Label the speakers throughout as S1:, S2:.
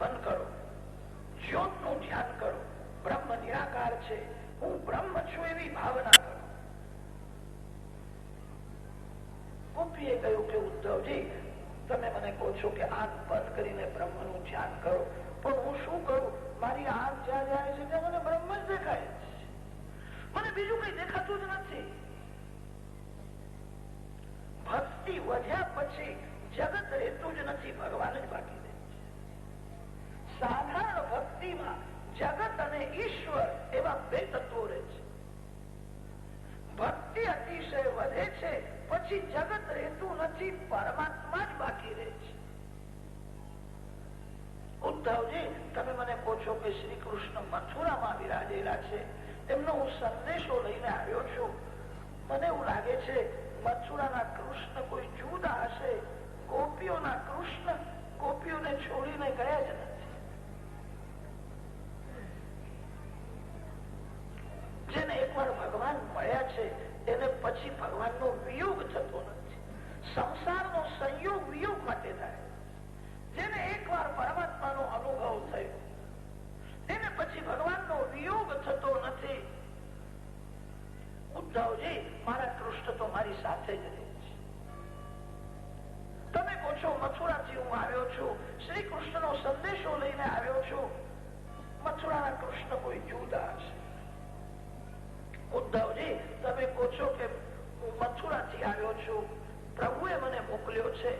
S1: મંથન કરો, જ્યોતનું ધ્યાન કરો, બ્રહ્મ નિરાકાર છે, હું બ્રહ્મ છું એવી ભાવના કરો. ગોપીએ કહ્યું કે ઉદ્ધવજી, તમે મને કહો છો કે આંખ બંધ કરીને બ્રહ્મનું ધ્યાન કરો, પણ હું શું કરું? મારી આંખ જ્યાં જાય છે ત્યાં મને બ્રહ્મ જ દેખાય છે, મને બીજું કઈ દેખાતું જ નથી. ભક્તિ વધ્યા પછી જગત રહેતું જ નથી, ભગવાન જ બાકી રહે છે. સાધારણ ભક્તિમાં જગત અને ઈશ્વર એવા બે તત્વો રહે છે. ભક્તિ અતિશય વધે છે પછી જગત રહેતું નથી, પરમાત્મા જ બાકી રહે છે. ઉદ્ધવજી, તમે મને કહો છો કે શ્રી કૃષ્ણ મથુરામાં વિરાજેલા છે, એમનો હું સંદેશો લઈને આવ્યો છું. મને એવું લાગે છે મથુરાના કૃષ્ણ કોઈ જુદા હશે, ગોપીઓના કૃષ્ણ ગોપીઓને છોડીને ગયા જ નથી. જેને એકવાર ભગવાન મળ્યા છે એને પછી ભગવાનનો વિયોગ થતો નથી. સંસારનો સંયોગ વિયોગ માટે થાય. જેને એકવાર પરમાત્માનો અનુભવ થયો એને પછી ભગવાનનો વિયોગ થતો નથી. ઉદ્ધવજી, મારા કૃષ્ણ તો મારી સાથે જ રહે છે. તમે કહો છો મથુરાથી હું આવ્યો છું, શ્રી કૃષ્ણનો સંદેશો લઈને આવ્યો છું, મથુરાના કૃષ્ણ કોઈ જુદા છે. ઉદ્ધવજી, તમે કહો છો કે હું મથુરાથી આવ્યો છું, પ્રભુએ મને મોકલ્યો છે.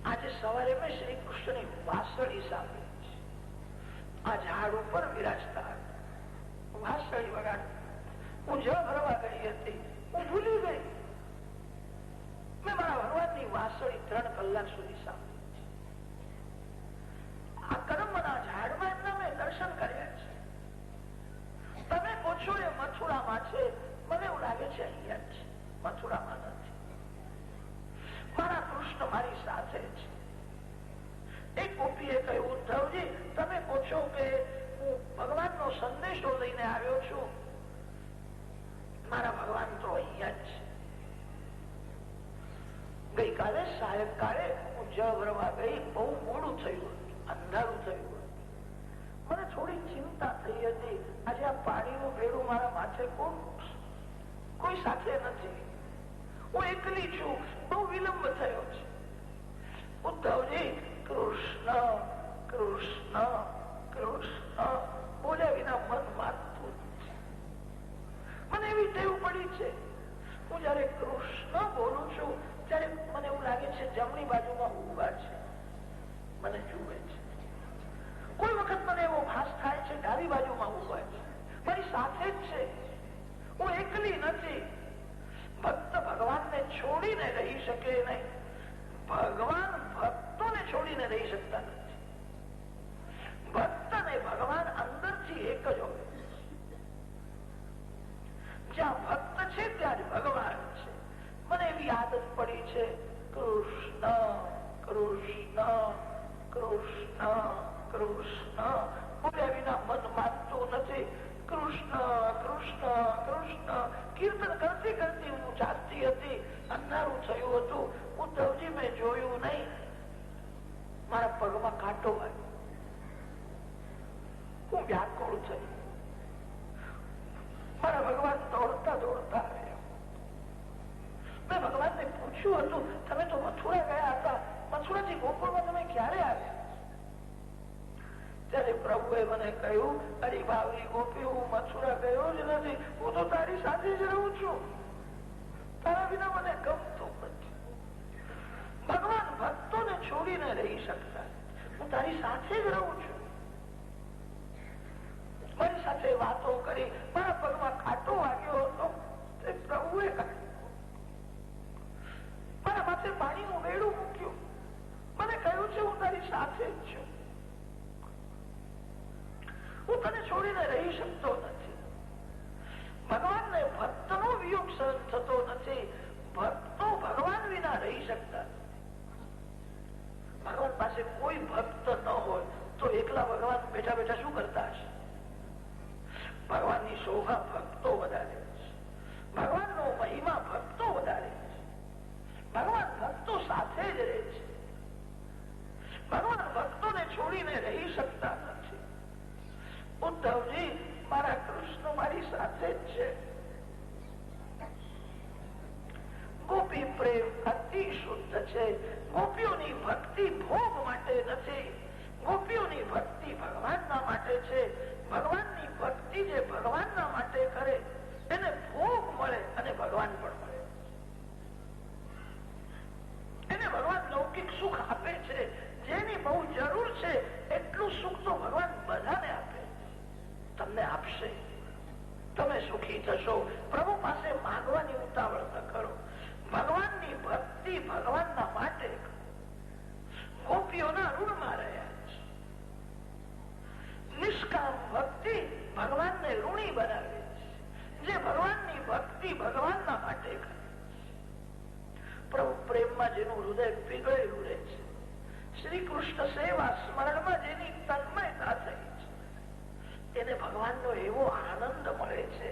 S1: આજે સવારે મેં શ્રી કૃષ્ણની વાસળી સાંભળી છે. આ ઝાડ ઉપર વિરાજતા વાસળી વગાડ. હું જળ ભરવા ગઈ હતી, હું ભૂલી ગઈ. મેં મારા ભગવાનની વાસળી 3 કલાક સુધી સાંભળી છે. આ કર્મના ઝાડમાં એમના મેં દર્શન કર્યા છે. તમે કહો છો એ મથુરામાં છે, મને એવું લાગે છે અહીંયા છે, મથુરામાં નથી. મારા કૃષ્ણ મારી સાથે છે. એક ગોપીએ કહ્યું, ઉદ્ધવજી, તમે કહો છો કે હું ભગવાનનો સંદેશો લઈને આવ્યો છું, મારા ભગવાન તો અહીંયા જ છે. ગઈકાલે સાયંકાળે હું જળ ભરવા ગઈ, બહુ મોડું થયું હતું, અંધારું થયું હતું. મને થોડી ચિંતા થઈ હતી, આજે આ પાણીનું ભેડું મારા માથે કોઈ સાથે નથી, હું એકલી છું, બહુ વિલંબ થયો છે. ઉદ્ધવજી, કૃષ્ણ કૃષ્ણ કૃષ્ણ બોલ્યા વિના મન માનતું નથી. મને એવી ટેવ પડી છે, હું જયારે કૃષ્ણ બોલું છું ત્યારે મને એવું લાગે છે જમણી બાજુમાં ઉભા છે, મને જુએ છે. કોઈ વખત મને એવો ભાસ થાય છે ડાબી બાજુમાં ઉભા છે, મારી સાથે જ છે, હું એકલી નથી. ભક્ત ભગવાનને છોડીને રહી શકે નહીં, ભગવાન ભક્તોને છોડીને રહી શકતા નથી. ભક્ત ને ભગવાન અંદરથી એક જ હોય. જ્યાં ભક્ત છે ત્યાં જ ભગવાન છે. મને એવી આદત પડી છે, કૃષ્ણ કૃષ્ણ કૃષ્ણ કૃષ્ણ બોલ્યા વિના મન માનતું નથી. કૃષ્ણ કૃષ્ણ કૃષ્ણ કીર્તન કરતી કરતી હું ચાલતી હતી, અંધારું થયું હતું. ઉદ્ધવજી, મેં જોયું નહીં, મારા પગમાં કાંટો વાગ્યો, હું વ્યાકુળ થઈ. મારા ભગવાન દોડતા દોડતા આવ્યા. મેં ભગવાનને પૂછ્યું હતું, તમે તો મથુરા ગયા હતા, મથુરાથી ગોકુળમાં તમે ક્યારે આવ્યા? ત્યારે પ્રભુએ મને કહ્યું, અરે ભાવની ગોપી, હું મથુરા ગયો જ નથી, હું તો તારી સાથે જ રહું છું, તારા વિના મને ગમતું નથી. ભગવાન ભક્તોને છોડીને રહી શકતા, હું તારી સાથે જ રહું છું. મારી સાથે વાતો કરી, મારા પગમાં કાંટો વાગ્યો હતો, તે પ્રભુએ કાઢ્યો. મારા માથે પાણીનું વેડું મૂક્યું, મને કહ્યું છે હું તારી સાથે જ છું, હું તને છોડીને રહી શકતો નથી. ભગવાનને ભક્તનો વિયોગ સહન થતો નથી, ભક્તો ભગવાન વિના રહી શકતા નથી. ભગવાન પાસે કોઈ ભક્ત ન હોય તો એકલા ભગવાન બેઠા બેઠા શું કરતા હશે? ભગવાનની શોભા ભક્તો વધારે છે, ભગવાનનો મહિમા ભક્તો વધારે છે, ભગવાન ભક્તો સાથે જ રહે છે. ભગવાન ભક્તોને છોડીને રહી શકતા નથી. ઉદ્ધવજી, મારા કૃષ્ણ મારી સાથે જ છે. ગોપી પ્રેમ અતિ શુદ્ધ છે. ગોપીઓની ભક્તિ ભોગ માટે નથી. ગોપીઓની ભક્તિ ભગવાનના માટે છે. ભગવાનની ભક્તિ જે ભગવાનના માટે કરે એને ભોગ મળે અને ભગવાન પણ મળે. એને ભગવાન લૌકિક સુખ આપે છે. જેની બહુ જરૂર છે એટલું સુખ તો ભગવાન બધાને આપે. તમને આપશે, તમે સુખી થશો. પ્રભુ પાસે માંગવાની ઉતાવળ ન કરો. ભગવાનની ભક્તિ ભગવાનના માટે ગોપીઓના ઋણમાં રહ્યા છે. નિષ્કામ ભક્તિ ભગવાનને ઋણી બનાવે છે. જે ભગવાનની ભક્તિ ભગવાનના માટે કરે, પ્રભુ પ્રેમમાં જેનું હૃદય પીગળેલું રહે છે, શ્રી કૃષ્ણ સેવા સ્મરણમાં જેની તન્મયતા થઈ છે, એને ભગવાનનો એવો આનંદ મળે છે.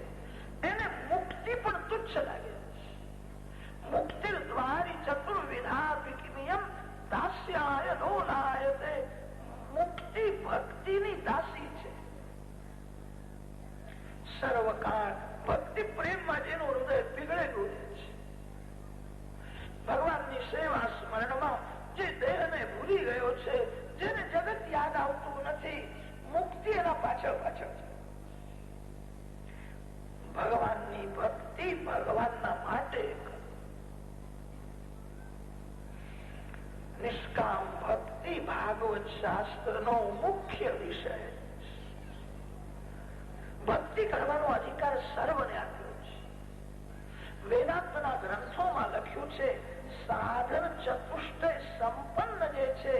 S1: એને મુક્તિ પણ તુચ્છ લાગે છે. મુક્તિ દ્વારી ચતુર્વિધાપિકિયમ દાસ્યાય લોલાયતે. મુક્તિ ભક્તિની દાસી છે. સર્વકાળ ભક્તિ પ્રેમમાં જેનું હૃદય પીગળેલું રહે છે, ભગવાનની સેવા સ્મરણમાં જે દેહને ભૂલી ગયો છે, જેને જગત યાદ આવતું નથી, મુક્તિ એના પાછળ પાછળ છે. ભગવાનની ભક્તિ ભગવાનના માટે. નિષ્કામ ભક્તિ ભાગવત શાસ્ત્રનો મુખ્ય વિષય. ભક્તિ કરવાનો અધિકાર સર્વને આપ્યો છે. વેદાંતના ગ્રંથોમાં લખ્યું છે, સાધન ચતુષ્ટય સંપન્ન જે છે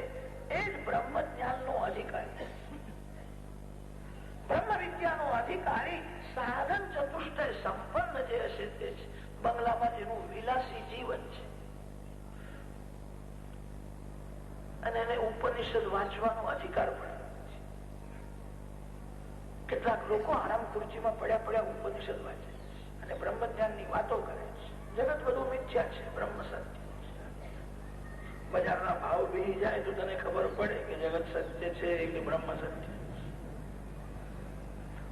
S1: એ જ બ્રહ્મ જ્ઞાનનો અધિકારી. બ્રહ્મ વિદ્યાનો અધિકારી સાધન ચતુષ્ટય સંપન્ન જે હશે તે છે. બંગલામાં જેનું વિલાસી જીવન છે અને એને ઉપનિષદ વાંચવાનો અધિકાર પણ છે. કેટલાક લોકો આરામ ખુરશીમાં પડ્યા પડ્યા ઉપનિષદ વાંચે અને બ્રહ્મ જ્ઞાનની વાતો કરે છે. જગત બધું મિથ્યા છે, બ્રહ્મ સત્ય. બજારના ભાવ બેસી જાય તો તને ખબર પડે કે જગત સત્ય છે કે બ્રહ્મ સત્ય.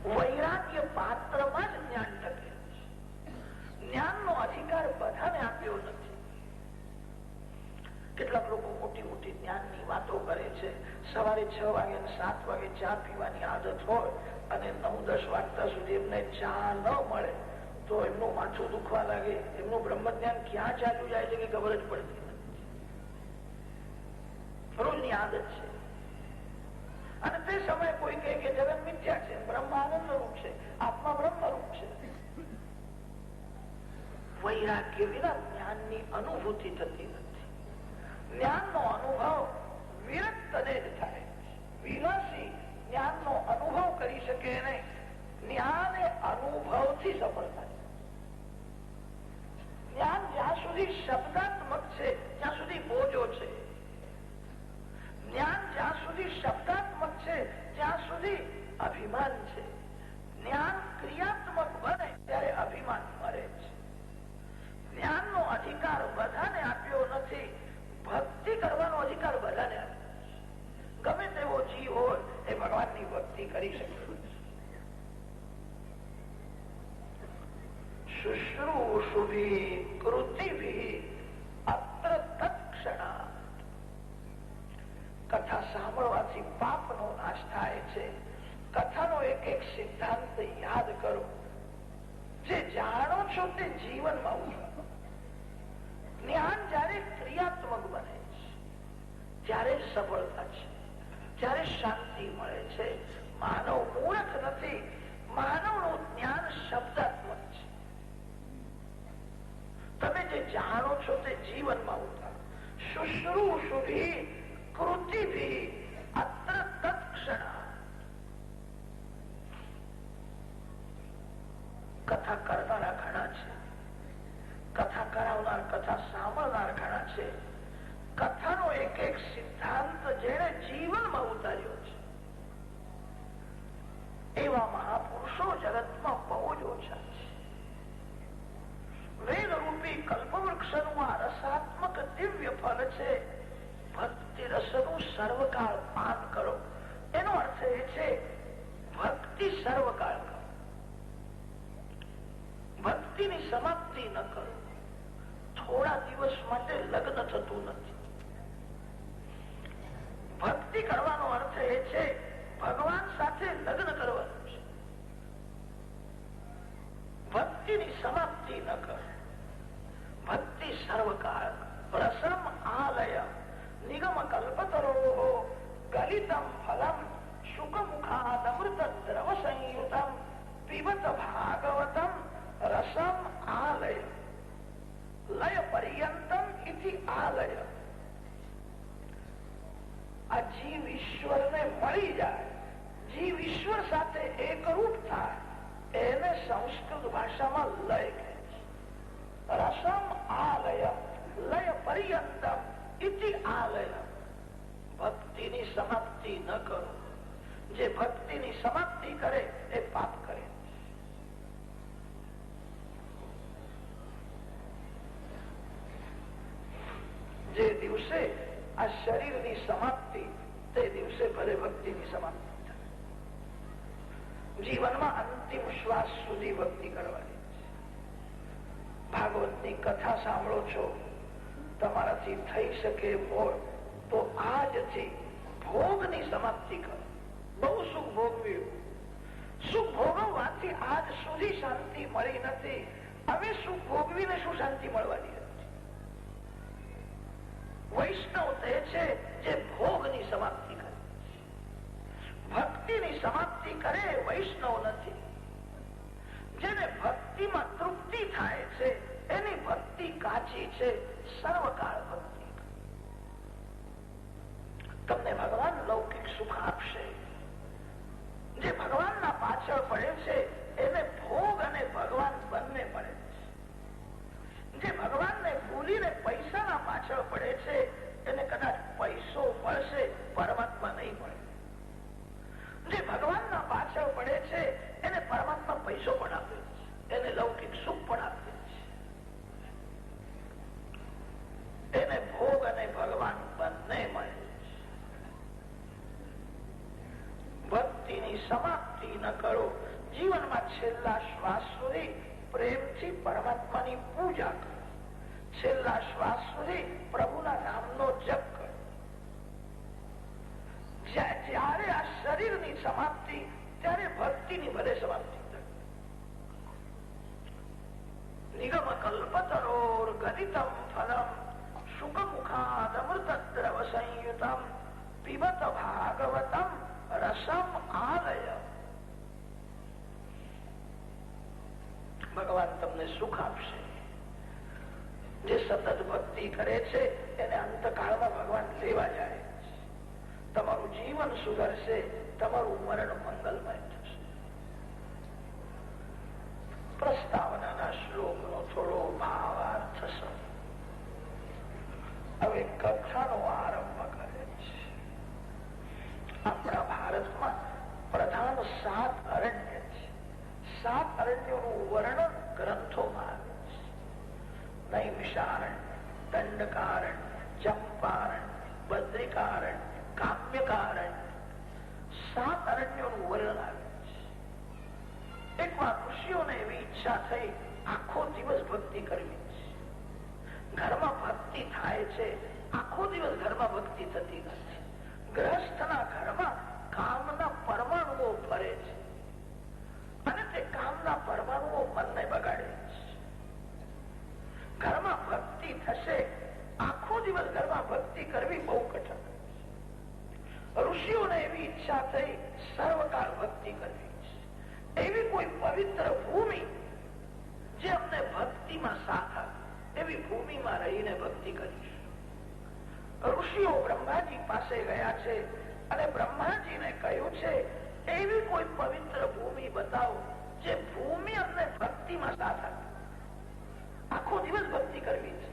S1: વૈરાગ્ય પાત્રમાં જ જ્ઞાન ટકે. જ્ઞાનનો અધિકાર બધાને આપ્યો નથી. કેટલાક લોકો મોટી મોટી જ્ઞાનની વાતો કરે છે. સવારે 6 વાગે 7 વાગે ચા પીવાની આદત હોય અને 9-10 વાગતા સુધી એમને ચા ન મળે તો એમનું માથું દુખવા લાગે. એમનું બ્રહ્મ જ્ઞાન ક્યાં ચાલ્યું જાય છે કે ખબર જ પડતી નથી. રોજની આદત છે. અને તે સમયે કોઈ કહે કે જગત મિથ્યા છે, બ્રહ્મ આનંદ રૂપ છે, આત્મા બ્રહ્મ રૂપ છે. વૈરાગ્ય વિના જ્ઞાનની અનુભૂતિ થતી નથી. જ્ઞાનનો અનુભવ વિરક્તને જ થાય. વિલાસી જ્ઞાનનો અનુભવ કરી શકે નહીં. જ્ઞાન એ અનુભવથી સફળતા છે. જ્ઞાન જ્યાં સુધી શબ્દાત્મક છે ત્યાં સુધી બોજો છે. જ્ઞાન જ્યાં સુધી શબ્દાત્મક છે ત્યાં સુધી અભિમાન છે. જ્ઞાન ક્રિયાત્મક બને ત્યારે અભિમાન મરે છે. જ્ઞાનનો અધિકાર બધાને આપ્યો નથી. ભક્તિ કરવાનો અધિકાર બધાને આપ્યો છે. ગમે તેવો જીવ હોય એ ભગવાનની ભક્તિ કરી શકે. શુશ્રૂષુભિ કૃતિભિ અત્ર તત્ક્ષણા. કથા સાંભળવાથી પાપનો નાશ થાય છે. કથાનો એક એક સિદ્ધાંત યાદ કરો. જે જાણો છો તે જીવનમાં ઉતારો. જ્ઞાન જયારે ક્રિયાત્મક બને છે ત્યારે સફળતા છે, ત્યારે શાંતિ મળે છે. માનવ મૂર્ખ નથી. માનવનું જ્ઞાન શબ્દાત્મક છે. તમે જે જાણો છો તે જીવનમાં ઉતારો. શુશ્રૂષુભિ કૃતિભિ અત્ર તત્ક્ષણા. કથા કરનારા ઘણા છે, કથા કરાવનાર, કથા સાંભળનાર ઘણા છે. કથાનો એક એક સિદ્ધાંત જેને જીવનમાં ઉતાર્યો છે એવા મહાપુરુષો જગતમાં બહુ જ ઓછા છે. વેદ રૂપી કલ્પવૃક્ષનું આ રસાત્મક દિવ્ય ફળ છે. ભક્તિ રસનું સર્વકાળ પાન કરો. એનો અર્થ એ છે ભક્તિ સર્વકાળ કરો, ભક્તિની સમાપ્તિ ન કરો. થોડા દિવસ માટે લગ્ન થતું નથી. ભક્તિ કરવાનો અર્થ એ છે ભગવાન સાથે લગ્ન કરવાનું છે. ભક્તિની સમાપ્તિ ન કરો. ભક્તિ સર્વકાળ. રસમ આલય નિગમ કલ્પતરો ગલિતમ ફલમ શુકમુખાદમૃત દ્રવ સંયુતમ પીબત ભાગવતમ રસમ આલય લય પર્યંતમ ઇતિ આલય. આ જીવ ઈશ્વરને મળી જાય, જીવ ઈશ્વર સાથે એકરૂપ થાય, એને સંસ્કૃત ભાષામાં લય કહે છે. રસમ આલય લય પર્યંતમ ઇતિ આલય. ભક્તિની સમાપ્તિ ન કરો. જે ભક્તિની સમાપ્તિ કરે એ પાપ કરે. જે દિવસે આ શરીરની સમાપ્તિ, તે દિવસે ભલે ભક્તિની સમાપ્તિ થાય. જીવનમાં અંતિમ શ્વાસ સુધી ભક્તિ કરવાની છે. ભાગવતની કથા સાંભળો છો, તમારાથી થઈ શકે તો આજથી ભોગની સમાપ્તિ કરો. બહુ સુખ ભોગવ્યું, સુખ ભોગવવાથી આજ સુધી શાંતિ મળી નથી. હવે સુખ ભોગવીને શું શાંતિ મળવાની? વૈષ્ણવ તે છે જે ભોગની સમાપ્તિ કરે. ભક્તિની સમાપ્તિ કરે વૈષ્ણવ નથી. જેને ભક્તિમાં તૃપ્તિ થાય છે એની ભક્તિ કાચી છે. સર્વકાળ ભક્તિ. તમને ભગવાન લૌકિક સુખ આપશે. જે ભગવાનના પાછળ પડે છે એને ભોગ અને ભગવાન બંને પડે છે. જે ભગવાનને ભૂલીને પૈસાના પાછળ પડે છે એને કદાચ પૈસો મળશે, પરમાત્મા નહીં મળે. જે ભગવાનના પાછળ પડે છે એને પરમાત્મા પૈસો પણ આપે છે, એને લૌકિક સુખ પણ આપે છે. એને ભોગ અને ભગવાન બંને મળે છે. ભક્તિની સમાપ્તિ ન કરો. જીવનમાં છેલ્લા શ્વાસ સુધી પ્રેમથી પરમાત્માની પૂજા કરો. છેલ્લા શ્વાસ સુધી પ્રભુના નામનો જપ કરો. જ્યારે આ શરીરની સમાપ્તિ, ત્યારે ભક્તિની ભલે સમાપ્તિ થાય. નિગમ કલ્પતરોર ગદિતમ ફલમ શુકમુખાદમૃત દ્રવ સંયુતમ પીબત ભાગવતમ રસમ આલય. ભગવાન તમને સુખ આપશે. જે સતત ભક્તિ કરે છે એને અંતકાળમાં ભગવાન લેવા જાય. તમારું જીવન સુધરશે, તમારું મરણ મંગલમય થશે. પ્રસ્તાવનાના શ્લોકનો થોડો ભાવાર્થ છે. હવે કથાનો આરંભ કરે છે. આપણા ભારતમાં પ્રધાન 7 અરણ્ય છે. 7 અરણ્યોનું વર્ણન ગ્રંથોમાં આવે છે. નૈમિષારણ્ય, દંડકારણ્ય, ચંપારણ્ય, બદ્રિકારણ્ય, કામ્યકારણ્ય. 7 અરણ્યોનું વર્ણન આવે છે. એકવાર ઋષિઓને એવી ઈચ્છા થઈ, આખો દિવસ ભક્તિ કરવી છે. ઘરમાં ભક્તિ થાય છે, આખો દિવસ ઘરમાં ભક્તિ થતી નથી. ગ્રહસ્થના ઘરમાં કામના પરમાણુઓ ફરે છે અને તે કામના પરમાણુઓ મનને બગાડે છે. ઘરમાં ભક્તિ થશે, આખો દિવસ ઘરમાં ભક્તિ કરવી બહુ કઠણ. ઋષિઓને એવી ઈચ્છા થઈ, સર્વકાળ ભક્તિ કરવી છે. એવી કોઈ પવિત્ર ભૂમિ જે અમને ભક્તિમાં સાથ આપે, એવી ભૂમિમાં રહીને ભક્તિ કરીશું. ઋષિઓ બ્રહ્માજી પાસે ગયા છે અને બ્રહ્માજીને કહ્યું છે, એવી કોઈ પવિત્ર ભૂમિ બતાવો જે ભૂમિ અમને ભક્તિમાં સાથ આપે. આખો દિવસ ભક્તિ કરવી છે.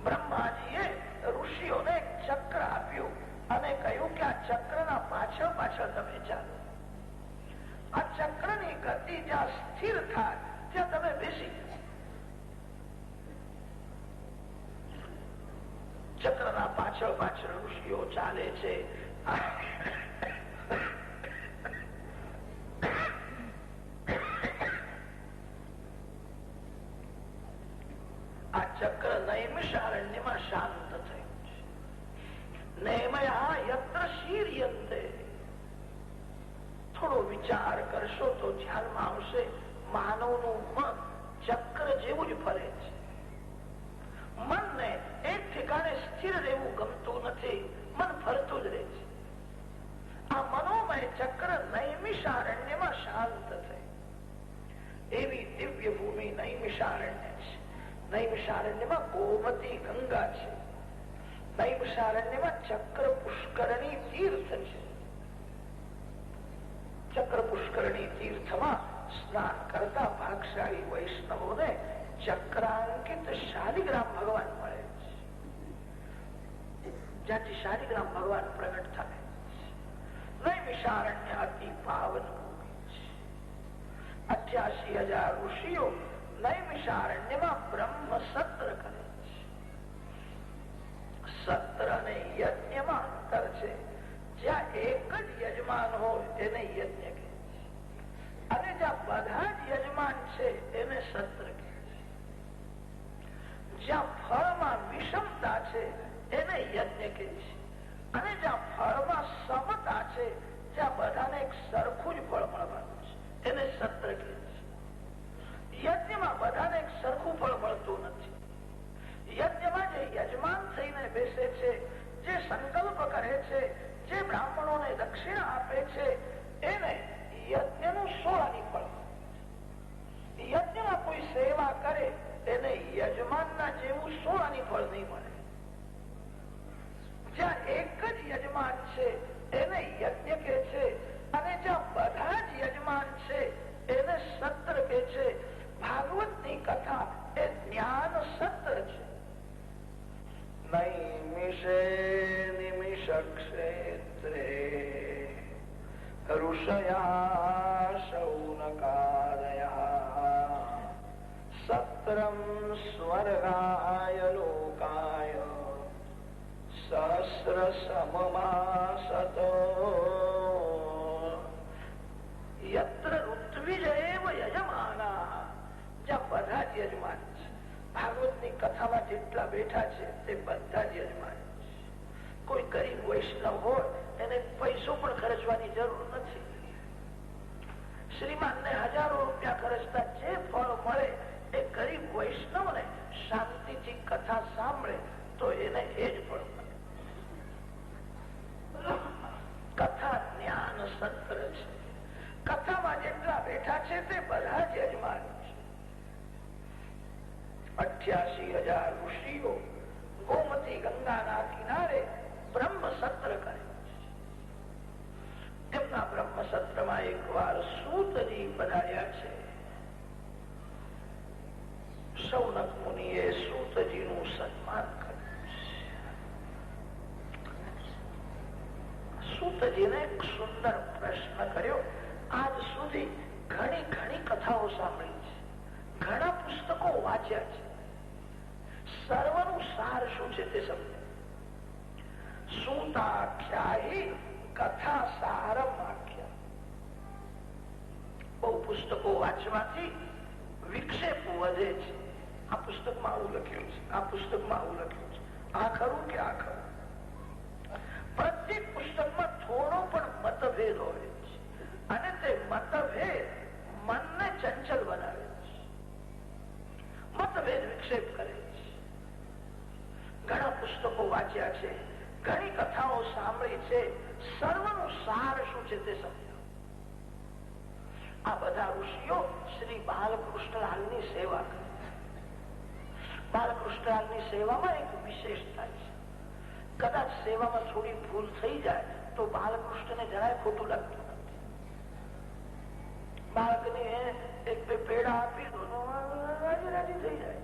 S1: બ્રહ્માજીએ ઋષિઓને એક ચક્ર આપ્યું અને કહ્યું કે આ ચક્રના પાછળ પાછળ તમે ચાલો. આ ચક્રની ગતિ જ્યાં સ્થિર થાય ત્યાં તમે બેસી. ચક્રના ચક્રના પાછળ પાછળ ઋષિઓ ચાલે છે. આ ચક્ર નૈમિષારણ્યમાં શાંત થયું છે. નૈમયા યત્ર શીર્યંતે. થોડો વિચાર કરશો તો ધ્યાનમાં આવશે માનવનું મન ચક્ર જેવું જ ફરે છે. મનને એક ઠેકાણે સ્થિર રહેવું ગમતું નથી, મન ફરતું જ રહે છે. આ મનોમય ચક્ર નૈમિષારણ્યમાં શાંત થઈ. એવી દિવ્ય ભૂમિ નૈમિષારણ્ય છે. નૈમિષારણ્યમાં ગોમતી ગંગા છે. નૈમિષારણ્યમાં ચક્ર પુષ્કરણી તીર્થ છે. ચક્ર પુષ્કરણી તીર્થમાં સ્નાન કરતા ભાગશાળી વૈષ્ણવોને ચક્રાંકિત શાલિગ્રામ ભગવાન મળે છે. જ્યાંથી શાલિગ્રામ ભગવાન પ્રગટ થાય. નૈમિષારણ્ય અતિ પાવન ભૂમિ છે. 88,000 ઋષિઓ નૈમિષારણ્યમાં બ્રહ્મ સત્ર કરે છે. સત્ર અને યજ્ઞમાં અંતર છે. જ્યાં એક જ યજમાન હોય એને યજ્ઞ કહે છે, અને જ્યાં બધા જ યજમાન છે એને સત્ર કહે છે. જ્યાં ફળમાં વિષમતા છે એને યજ્ઞ કહે છે, અને જ્યાં ફળમાં સમતા છે, જ્યાં બધાને એક સરખું જ ફળ મળવાનું છે એને સત્ર કહે છે. યજ્ઞમાં બધાને એક સરખું ફળ મળતું નથી. યજ્ઞમાં જે યજમાન થઈને બેસે છે, જે સંકલ્પ કરે છે, જે બ્રાહ્મણોને દક્ષિણા આપે છે, એને યજ્ઞનું 16 ફળ. યજ્ઞમાં કોઈ સેવા કરે એને યજમાનના જેવું 16 ફળ નહીં મળે. જ્યાં એક જ યજમાન છે એને યજ્ઞ કહે છે, અને જ્યાં બધા જ યજમાન છે એને સત્ર કહે છે. ભાગવતની કથા એ જ્ઞાન સત્ર છે. નૈમિષે નિમિષ ક્ષેત્રે ઋષયા શૌનકાદયઃ સત્રમ સ્વર્ગાય લોકાય સહસ્ર સમમાસતો યત્ર ઋત્વિજેવ યજમાના. જ્યાં બધા જ યજમાન છે. ભાગવતની કથામાં જેટલા બેઠા છે તે બધા જ યજમાન છે. કોઈ ગરીબ વૈષ્ણવ હોય એને પૈસો પણ ખર્ચવાની જરૂર નથી. શ્રીમાનને હજારો રૂપિયા ખર્ચતા જે ફળ મળે એ ગરીબ વૈષ્ણવને શાંતિથી કથા સાંભળે તો એને એ જ ફળ મળે. કથા જ્ઞાન સત્ર છે. કથામાં જેટલા બેઠા છે તે બધા જ યજમાન છે. 88,000 ઋષિઓ ગોમતી ગંગાના કિનારે બ્રહ્મ સત્ર કરે છે. તેમના બ્રહ્મ સત્રમાં એક વાર સૂતજી પધાર્યા છે. શૌનક મુનિએ સૂતજીનું સન્માન કર્યું છે. સૂતજીને એક સુંદર પ્રશ્ન કર્યો. આજ સુધી ઘણી ઘણી કથાઓ સાંભળી છે, ઘણા પુસ્તકો વાંચ્યા છે, સર્વનું સાર શું છે તે સમજે. સૂતાખ્યાયી કથા સારમ આખ્યા. બહુ પુસ્તકો વાંચવાથી વિક્ષેપ વધે છે. આ પુસ્તકમાં આવું લખ્યું છે, આ પુસ્તકમાં આવું લખ્યું છે, આ ખરું કે આ ખરું. પ્રત્યેક પુસ્તકમાં થોડો પણ મતભેદ હોય છે, અને તે મતભેદ મનને ચંચલ બનાવે છે. મતભેદ વિક્ષેપ કરે છે. ઘણા પુસ્તકો વાંચ્યા છે, ઘણી કથાઓ સાંભળી છે, સર્વનું સાર શું છે તે સમજાવો. આ બધા ઋષિઓ શ્રી બાલકૃષ્ણલાલની સેવા કરે. બાલકૃષ્ણલાલની સેવામાં એક વિશેષતા છે. કદાચ સેવામાં થોડી ભૂલ થઈ જાય તો બાલકૃષ્ણને જરાય ખોટું લાગતું નથી. બાળકને એક બે પેડા આપી દો, રાજી થઈ જાય,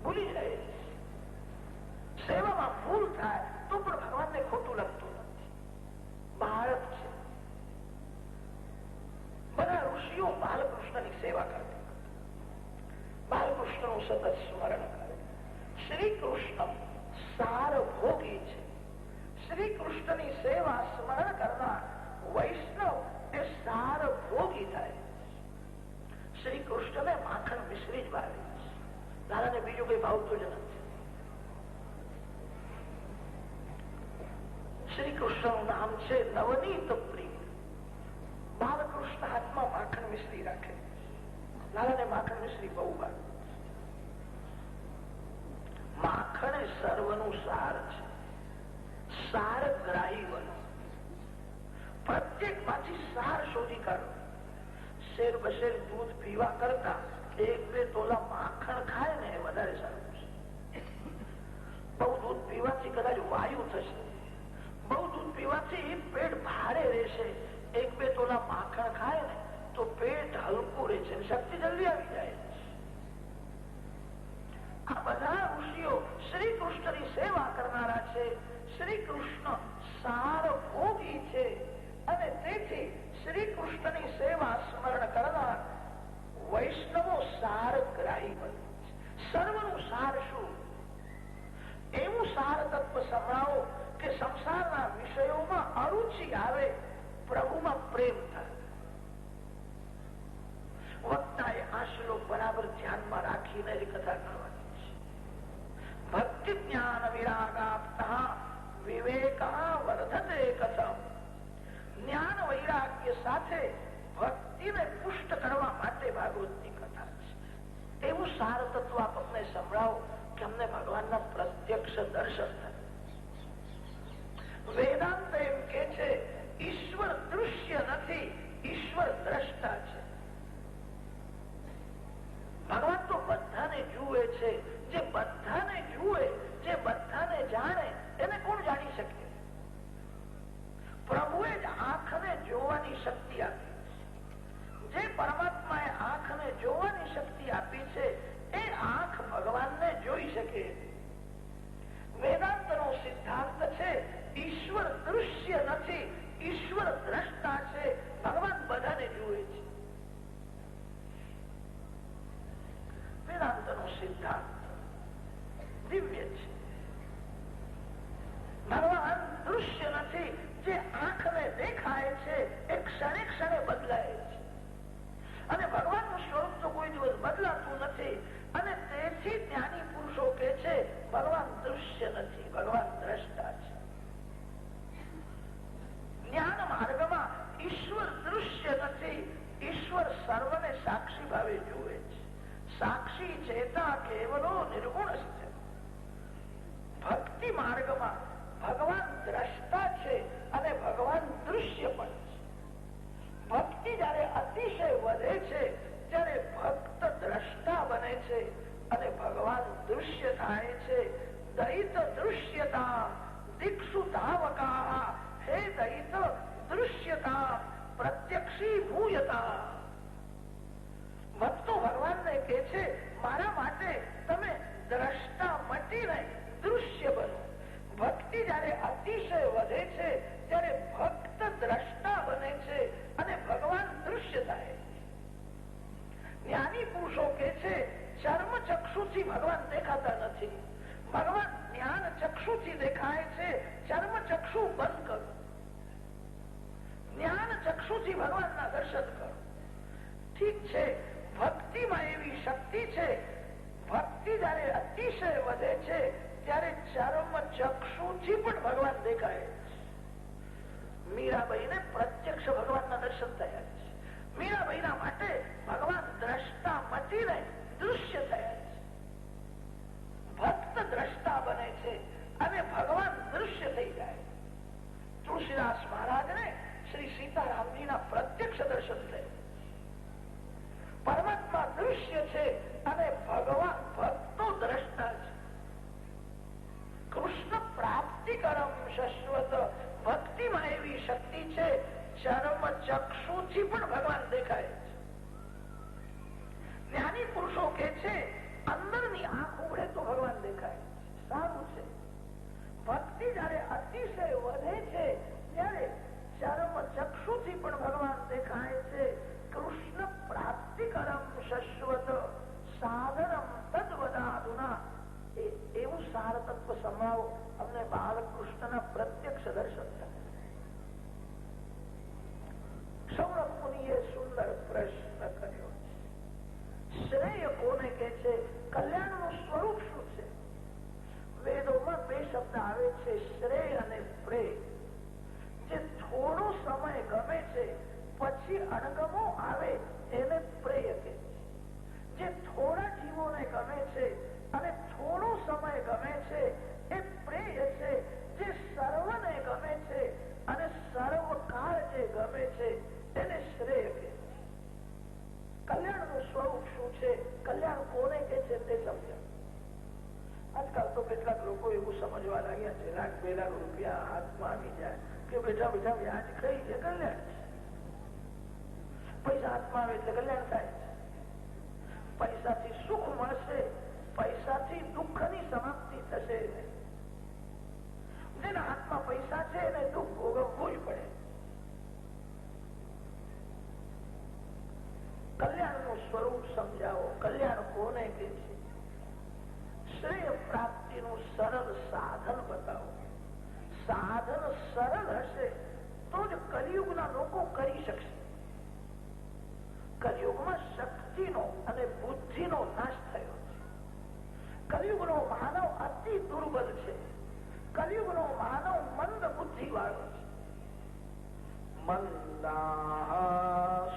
S1: ભૂલી જાય. સેવામાં ભૂલ થાય તો પણ ભગવાનને ખોટું લાગતું નથી. બાળક છે. બધા ઋષિઓ બાલકૃષ્ણની સેવા કરતા, બાલકૃષ્ણનું સતત સ્મરણ કરે. શ્રી કૃષ્ણ સાર ભોગી છે. શ્રી કૃષ્ણની સેવા સ્મરણ કરનાર વૈષ્ણવ એ સાર ભોગી થાય. શ્રી કૃષ્ણને માખણ મિશ્રી જ ભાવે. દાદાને બીજું કઈ ભાવતું જ નથી. શ્રી કૃષ્ણનું નામ છે નવનીત પ્રિય. બાલકૃષ્ણ હાથમાં માખણ મિશ્રી રાખે. દાદાને માખણ મિશ્રી બહુ ભાવે. માખણ એ સર્વનું સાર છે. સાર ગ્રાહી બનો. પ્રત્યેક માંથી સાર શોધી કાઢો. શેર બશેર દૂધ પીવા કરતા 1-2 તોલા માખણ ખાય ને એ વધારે સારું છે. બહુ દૂધ પીવાથી કદાચ વાયુ થશે. બહુ દૂધ પીવાથી પેટ ભારે રહેશે. 1-2 તોલા માખણ ખાય ને તો પેટ હલકું રહે છે, શક્તિ જલ્દી આવી જાય. આ બધા ઋષિઓ શ્રી કૃષ્ણની સેવા કરનારા છે. શ્રી કૃષ્ણ સાર ભોગી છે અને તેથી શ્રી કૃષ્ણની સેવા સ્મરણ કરનાર વૈષ્ણવો સાર ગ્રાહી બને. સર્વનું સાર શું? એવું સાર તત્વ સંભળાવો કે સંસારના વિષયોમાં અરુચિ આવે, પ્રભુમાં પ્રેમ થાય. વક્તાએ આ શ્લોક બરાબર ધ્યાનમાં રાખીને જ કથા કરવાની છે. ભક્તિ જ્ઞાન વિરાગાપ્તઃ વિવેક વર્ધતે કથમ. જ્ઞાન વૈરાગ્ય સાથે ભક્તિને પુષ્ટ કરવા માટે ભાગવતની કથા છે. એવું સાર તત્વ આપણને સંભળાવો કે અમને ભગવાનના પ્રત્યક્ષ દર્શન થાય. વેદાંત એમ કે છે ઈશ્વર દૃશ્ય નથી, ઈશ્વર દ્રષ્ટા છે. ભગવાન તો બધાને જુએ છે. જે બધાને જુએ, જે બધાને જાણે, એને કોણ જાણી શકે? પ્રભુએ જ આંખને જોવાની શક્તિ આપી. જે પરમાત્માએ આંખને જોવાની શક્તિ આપી છે એ આંખ ભગવાનને જોઈ શકે. વેદાંતનો સિદ્ધાંત છે ઈશ્વર દૃશ્ય નથી, ઈશ્વર દ્રષ્ટા છે. ભગવાન બધાને જુએ છે. વેદાંતનો સિદ્ધાંત દિવ્ય છે. ભગવાન દૃશ્ય નથી. જે આંખને દેખાય છે એ ક્ષણે ક્ષણે બદલાય છે અને ભગવાનનું સ્વરૂપ તો કોઈ દિવસ બદલાતું નથી. અને તેથી જ્ઞાની પુરુષો કે છે ભગવાન દૃશ્ય નથી, ભગવાન દ્રષ્ટા છે. જ્ઞાન માર્ગમાં ઈશ્વર દૃશ્ય નથી, ઈશ્વર સર્વને સાક્ષી ભાવે જુએ છે. સાક્ષી ચેતા કેવલો નિર્ગુણ છે. ભક્તિ માર્ગમાં ભગવાન દ્રષ્ટા છે અને ભગવાન દૃશ્ય પણ છે. ભક્તિ જયારે અતિશય વધે છે ત્યારે ભક્ત દ્રષ્ટા બને છે અને ભગવાન દૃશ્ય થાય છે. દૈત દૃશ્યતા દીક્ષુ ધાવકા. હે દૈત દૃશ્યતા પ્રત્યક્ષી ભૂયતા. ભક્તો ભગવાનને કે છે મારા માટે તમે દ્રષ્ટા મટીને દૃશ્ય બનો. ભક્તિ જયારે અતિશય વધે છે ત્યારે ભક્ત દ્રષ્ટા બને છે અને ભગવાન દૃશ્ય થાય. જ્ઞાની પુરુષો કે છે ચર્મ ચક્ષુથી ભગવાન દેખાતા નથી. ભગવાન જ્ઞાન ચક્ષુથી દેખાય છે. ચર્મ ચક્ષુ બંધ કરો. જ્ઞાન ચક્ષુથી ભગવાનના દર્શન કરો. ઠીક છે, ભક્તિમાં એવી શક્તિ છે. ભક્તિ જયારે અતિશય વધે છે ત્યારે ચર્મ ચક્ષુથી પણ ભગવાન દેખાય. મીરાબાઈને પ્રત્યક્ષ ભગવાનના દર્શન થયા છે. મીરાબાઈના માટે ભગવાન દ્રષ્ટા મટીને દૃશ્ય થયા છે. ભક્ત દ્રષ્ટા બને છે અને ભગવાન દૃશ્ય થઈ જાય. તુલસીદાસ મહારાજને શ્રી સીતારામજીના પ્રત્યક્ષ દર્શન થયા. પરમાત્મા દૃશ્ય છે અને ભગવાન ભક્તો દ્રષ્ટા છે. કૃષ્ણ પ્રાપ્તિકરમ શાશ્વત. ભક્તિમાં એવી શક્તિ છે ચર્મ ચક્ષુથી પણ ભગવાન દેખાય છે. જ્ઞાની પુરુષો કે છે અંદરની આંખ ઉઘડે તો ભગવાન દેખાય. સારું છે. ભક્તિ જયારે અતિશય વધે છે ત્યારે ચર્મ ચક્ષુથી પણ ભગવાન દેખાય છે. કૃષ્ણ પ્રાપ્તિકરમ શાશ્વત સાધનમ તદ્વદાદુના. એવું સાર તત્વ સંભળાવો, અમને બાલકૃષ્ણના પ્રત્યક્ષ દર્શન થાય. સૌરભ મુનિએ સુંદર પ્રશ્ન કર્યો. શ્રેય કોને કે છે? કલ્યાણનું સ્વરૂપ શું છે? વેદોમાં બે શબ્દ આવે છે, શ્રેય અને પ્રેય. જે થોડો સમય ગમે છે પછી અણગમો આવે એને પ્રેય કે છે. જે થોડા જીવોને ગમે છે અને થોડો સમય ગમે છે એ પ્રેય છે. જે સર્વને ગમે છે અને સર્વકાળ જે ગમે છે એને શ્રેય કે છે. કલ્યાણનું સ્વરૂપ શું છે, કલ્યાણ કોને કે છે તે સમજાય. આજકાલ તો કેટલાક લોકો એવું સમજવા લાગ્યા છે, લાખ 2 લાખ રૂપિયા હાથમાં આવી જાય કે બેઠા બેઠા વ્યાજ ખાઈ છે કલ્યાણ છે. પૈસા હાથમાં આવે એટલે કલ્યાણ થાય છે. પૈસાથી સુખ મળશે, પૈસાથી દુઃખની સમાપ્તિ થશે. જેના હાથમાં પૈસા છે એને દુઃખ ભોગવવું જ પડે. કલ્યાણનું સ્વરૂપ સમજાવો, કલ્યાણ કોને કે છે? શ્રેય પ્રાપ્તિનું સરળ સાધન બતાવો. સાધન સરળ હશે તો જ કલિયુગના લોકો કરી શકશે. કલિયુગમાં શક્તિનો અને બુદ્ધિનો નાશ થયો છે. કલિયુગનો માનવ અતિ દુર્બલ છે. કલિયુગનો માનવ મંદ બુદ્ધિ વાળો છે. મંદા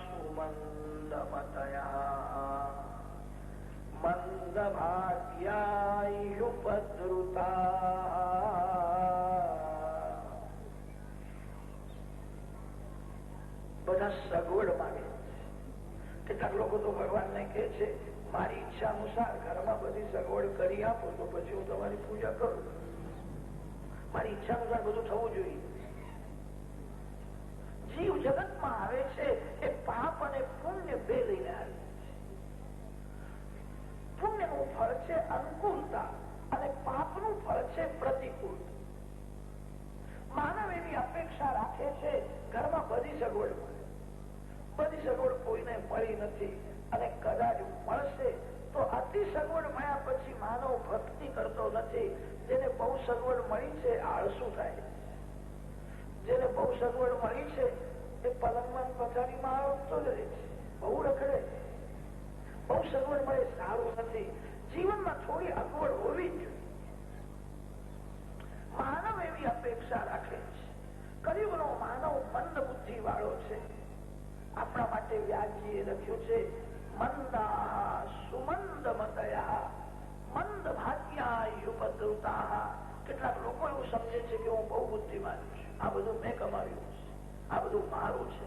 S1: સુમંદ મતયા મંદ ભાગ્યાયુપદ્રુતા. બધા સગવડ માંગે. કેટલાક લોકો તો ભગવાનને કહે છે, મારી ઈચ્છા અનુસાર ઘરમાં બધી સગવડ કરી આપો તો પછી હું તમારી પૂજા કરું. મારી ઈચ્છા અનુસાર બધું થવું જોઈએ. જીવ જગતમાં આવે છે એ પાપ અને પુણ્ય બે લઈને આવે છે. પુણ્યનું ફળ છે અનુકૂળતા અને પાપનું ફળ છે પ્રતિકૂળતા. માનવ એવી અપેક્ષા રાખે છે ઘરમાં બધી સગવડ મળે. બધી સગવડ કોઈને મળી નથી અને કદાચ મળશે તો અતિ સગવડ મળ્યા પછી માનવ ભક્તિ કરતો નથી. જેને બહુ સગવડ મળી છે આળસુ થાય. જેને બહુ સગવડ મળી છે એ પલંગમાં પથારીમાં આવતો જ રહે છે, બહુ રખડે. બહુ સગવડ મળે સારું નથી. જીવનમાં થોડી અગવડ હોવી જ જોઈએ. માનવ એવી અપેક્ષા રાખે છે. કલિયુગનો માનવ મંદ બુદ્ધિ વાળો છે. આપણા માટે વ્યાસજીએ લખ્યું છે, મંદા સુમંદ મતયા મંદ ભાગ્યાયુપદ્રુતા. કેટલાક લોકો એવું સમજે છે કે હું બહુ બુદ્ધિમાન છું, આ બધું મેં કમાવ્યું છે, આ બધું મારું છે.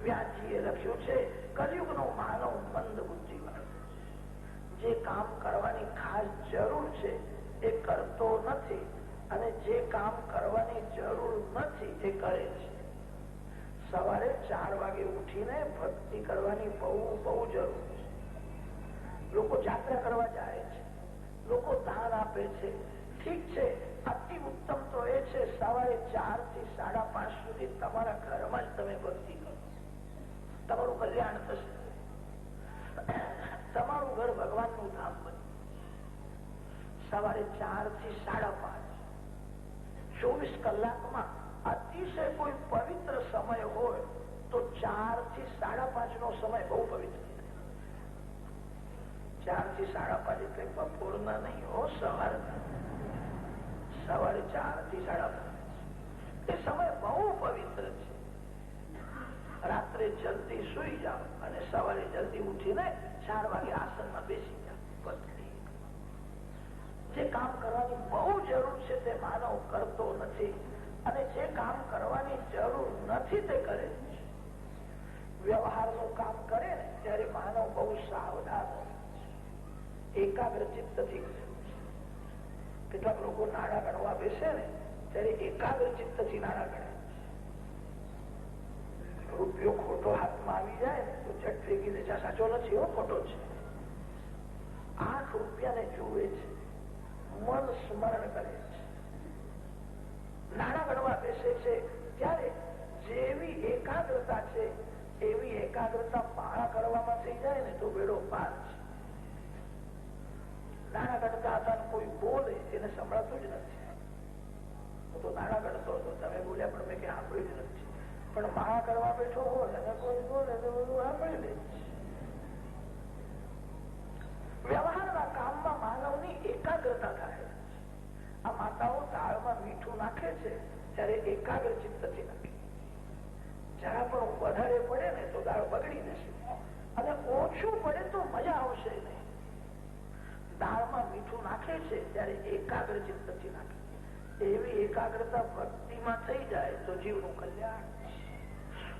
S1: વ્યાસજીએ લખ્યું છે, કલિયુગનો માનવ મંદ બુદ્ધિ વાળો છે. જે કામ કરવાની ખાસ જરૂર છે એ કરતો નથી અને જે કામ કરવાની જરૂર નથી એ કરે છે. સવારે 4 વાગે ઉઠીને ભક્તિ કરવાની બહુ બહુ જરૂર છે. લોકો જાત્રા કરવા જાય છે, લોકો દાન આપે છે, ઠીક છે. અતિ ઉત્તમ તો એ છે સવારે 4 થી 5:30 સુધી તમારા ઘરમાં જ તમે ભક્તિ કરો. તમારું કલ્યાણ થશે. તમારું ઘર ભગવાનનું ધામ બને. સવારે 4 થી 5:30 24 કલાકમાં અતિશય કોઈ પવિત્ર સમય હોય તો 4 થી 5:30 નો સમય બહુ પવિત્ર. 4 થી 5:30 એટલે બપોરના નહીં હો, સવારના. સવારે 4 થી 5:30 એ સમય બહુ પવિત્ર છે. રાત્રે જલ્દી સુઈ જાઓ અને સવારે જલ્દી ઉઠીને 4 વાગે આસનમાં બેસી જાઓ. જે કામ કરવાની બહુ જરૂર છે તે માનવ કરતો નથી અને જે કામ કરવાની જરૂર નથી તે કરે છે. વ્યવહારનું કામ કરે ને ત્યારે માનવ બહુ સાવધાન હોય, એકાગ્ર ચિત્તથી. કેટલાક લોકો નાણાં ગણવા બેસે ને ત્યારે એકાગ્ર ચિત્તથી નાણાં ગણે. રૂપિયો ખોટો હાથમાં આવી જાય ને તો ચટ ફેંકી દે, સાચો નથી હો, ખોટો છે. 8 રૂપિયાને જુએ છે, મન સ્મરણ કરે છે. નાણાં ગણવા બેસે છે ત્યારે જેવી એકાગ્રતા છે એવી એકાગ્રતા પાળા કરવામાં થઈ જાય ને તો બેડો પાર છે. નાણા ગણતા હતા કોઈ બોલે એને સંભળાતું જ નથી. હું તો નાણા ગણતો હતો, તમે બોલ્યા પણ મેં કઈ સાંભળ્યું જ નથી. પણ મહા કરવા બેઠો હોય અને કોઈ બોલે તો બધું સાંભળી લે. વ્યવહારના કામમાં માનવની એકાગ્રતા થાય. આ માતાઓ દાળમાં મીઠું નાખે છે ત્યારે એકાગ્ર ચિત્તથી નાખે. જરા પણ વધારે પડે ને તો દાળ બગડી જશે, અને ઓછું પડે તો મજા આવશે નહીં. દાળમાં મીઠું નાખે છે ત્યારે એકાગ્ર ચિત્તથી નાખે. એવી એકાગ્રતા ભક્તિમાં થઈ જાય તો જીવનું કલ્યાણ.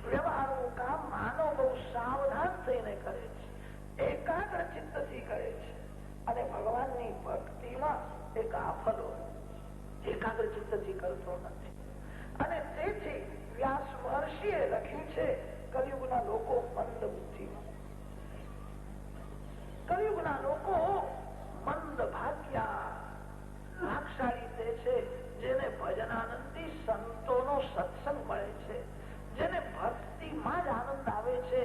S1: વ્યવહારનું કામ માનવ બહુ સાવધાન થઈને કરે છે, એકાગ્ર ચિત્તથી કરે છે, અને ભગવાનની ભક્તિમાં એક આફલો એકાગ્ર ચિત્તથી કરતો નથી. અને તેથી વ્યાસ મહર્ષિએ લખ્યું છે કલિયુગના લોકો મંદ બુદ્ધિ, કલિયુગના લોકો મંદ ભાગ્યા. ભાગશાળી તે છે જેને ભજનાનંદી સંતોનો સત્સંગ મળે છે, જેને ભક્તિમાં જ આનંદ આવે છે.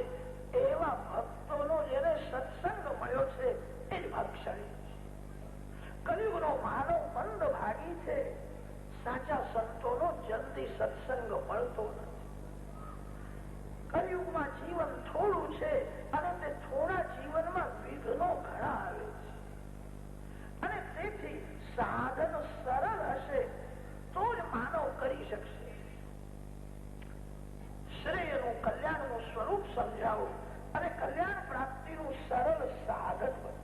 S1: એવા ભક્તોનો જેને સત્સંગ મળ્યો છે એ જ ભાગશાળી. કલિયુગનો માનવ મંદ ભાગી છે. સાચા સંતોનો જલ્દી સત્સંગ મળતો નથી. કલિયુગમાં જીવન થોડું છે અને તે થોડા જીવનમાં વિઘ્નો ઘણા આવે છે. અને તેથી સાધન સરળ હશે તો જ માનવ કરી શકશે. શ્રેયનું કલ્યાણનું સ્વરૂપ સમજાવો અને કલ્યાણ પ્રાપ્તિનું સરળ સાધન બને.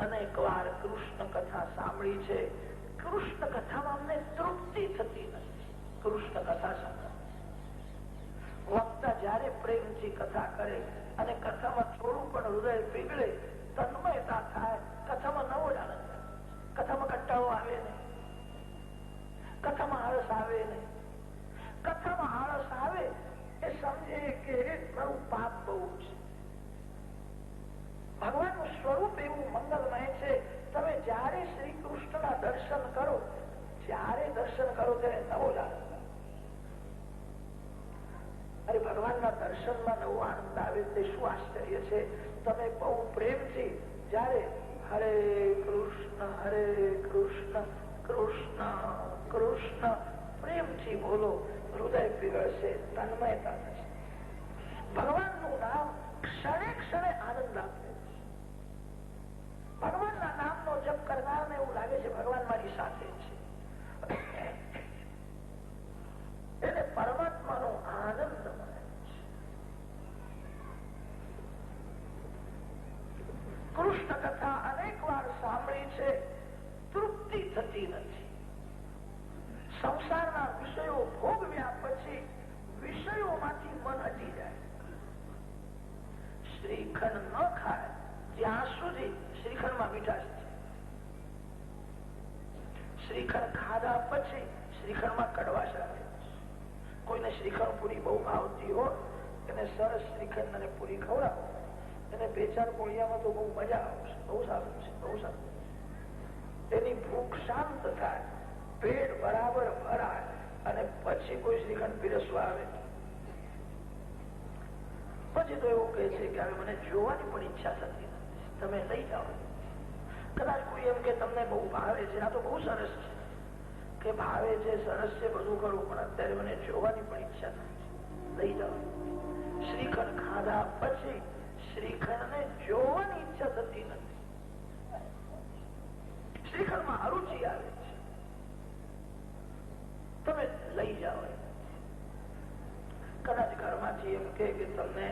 S1: અનેક વાર કૃષ્ણ કથા સાંભળી છે. કૃષ્ણ કથામાં અમને તૃપ્તિ થતી નથી. કૃષ્ણ કથા સાંભળો, વક્તા જયારે પ્રેમથી કથા કરે અને કથામાં થોડું પણ હૃદય પીગળે, તન્મયતા થાય, કથામાં નવો જ આનંદ થાય. કથામાં કંટાળો આવે નહીં, કથામાં આળસ આવે નહીં. કથામાં આળસ આવે એ સમજે કે મારું પાપ બહુ છે. ભગવાનનું સ્વરૂપ એવું મંગલમય છે. તમે જયારે શ્રી કૃષ્ણના દર્શન કરો, ત્યારે દર્શન કરો ત્યારે નવો જ આનંદ. અરે ભગવાનના દર્શનમાં નવો આનંદ આવે તે શું આશ્ચર્ય છે. તમે બહુ પ્રેમથી જયારે હરે કૃષ્ણ કૃષ્ણ કૃષ્ણ પ્રેમથી બોલો, હૃદય પીગળશે, તન્મયતા થશે. ભગવાનનું નામ ક્ષણે ક્ષણે આનંદ આપે છે. ભગવાનના નામનો જપ કરનારને એવું લાગે છે ભગવાન મારી સાથે છે. એને પરમાત્માનો આનંદ મળે છે. કૃષ્ણ કથા અનેક વાર સાંભળી છે, તૃપ્તિ થતી નથી. સંસારના વિષયો ભોગવ્યા પછી વિષયોમાંથી મન હટી જાય. શ્રીખંડ ન ખાય ત્યાં સુધી શ્રીખંડમાં મીઠાશ છે. શ્રીખંડ ખાધા પછી શ્રીખંડમાં કડવાશ આવે. કોઈને શ્રીખંડ પૂરી બહુ ભાવતી હોય એને સરસ શ્રીખંડ અને પૂરી ખવડાવો, એને બે ચાર કોળિયામાં તો બહુ મજા આવશે. બહુ સારું છે, બહુ સારું. તેની ભૂખ શાંત થાય, પેટ બરાબર ભરાય, અને પછી કોઈ શ્રીખંડ પીરસવા આવે. પછી તો એવું કહે છે કે હવે મને જોવાની પણ ઈચ્છા થતી નથી, તમે લઈ જાઓ. કદાચ કોઈ એમ કે તમને બહુ ભાવે છે, આ તો બહુ સરસ છે, કે ભાવે છે, સરસ છે, બધું કરું, પણ અત્યારે મને જોવાની પણ ઈચ્છા નથી, લઈ જાઓ. શ્રીખંડ ખાધા પછી શ્રીખંડ ને જોવાની ઈચ્છા થતી નથી. શ્રીખંડમાં અરુચિ આવે છે, તમે લઈ જાઓ. કદાચ ઘરમાંથી એમ કે તમને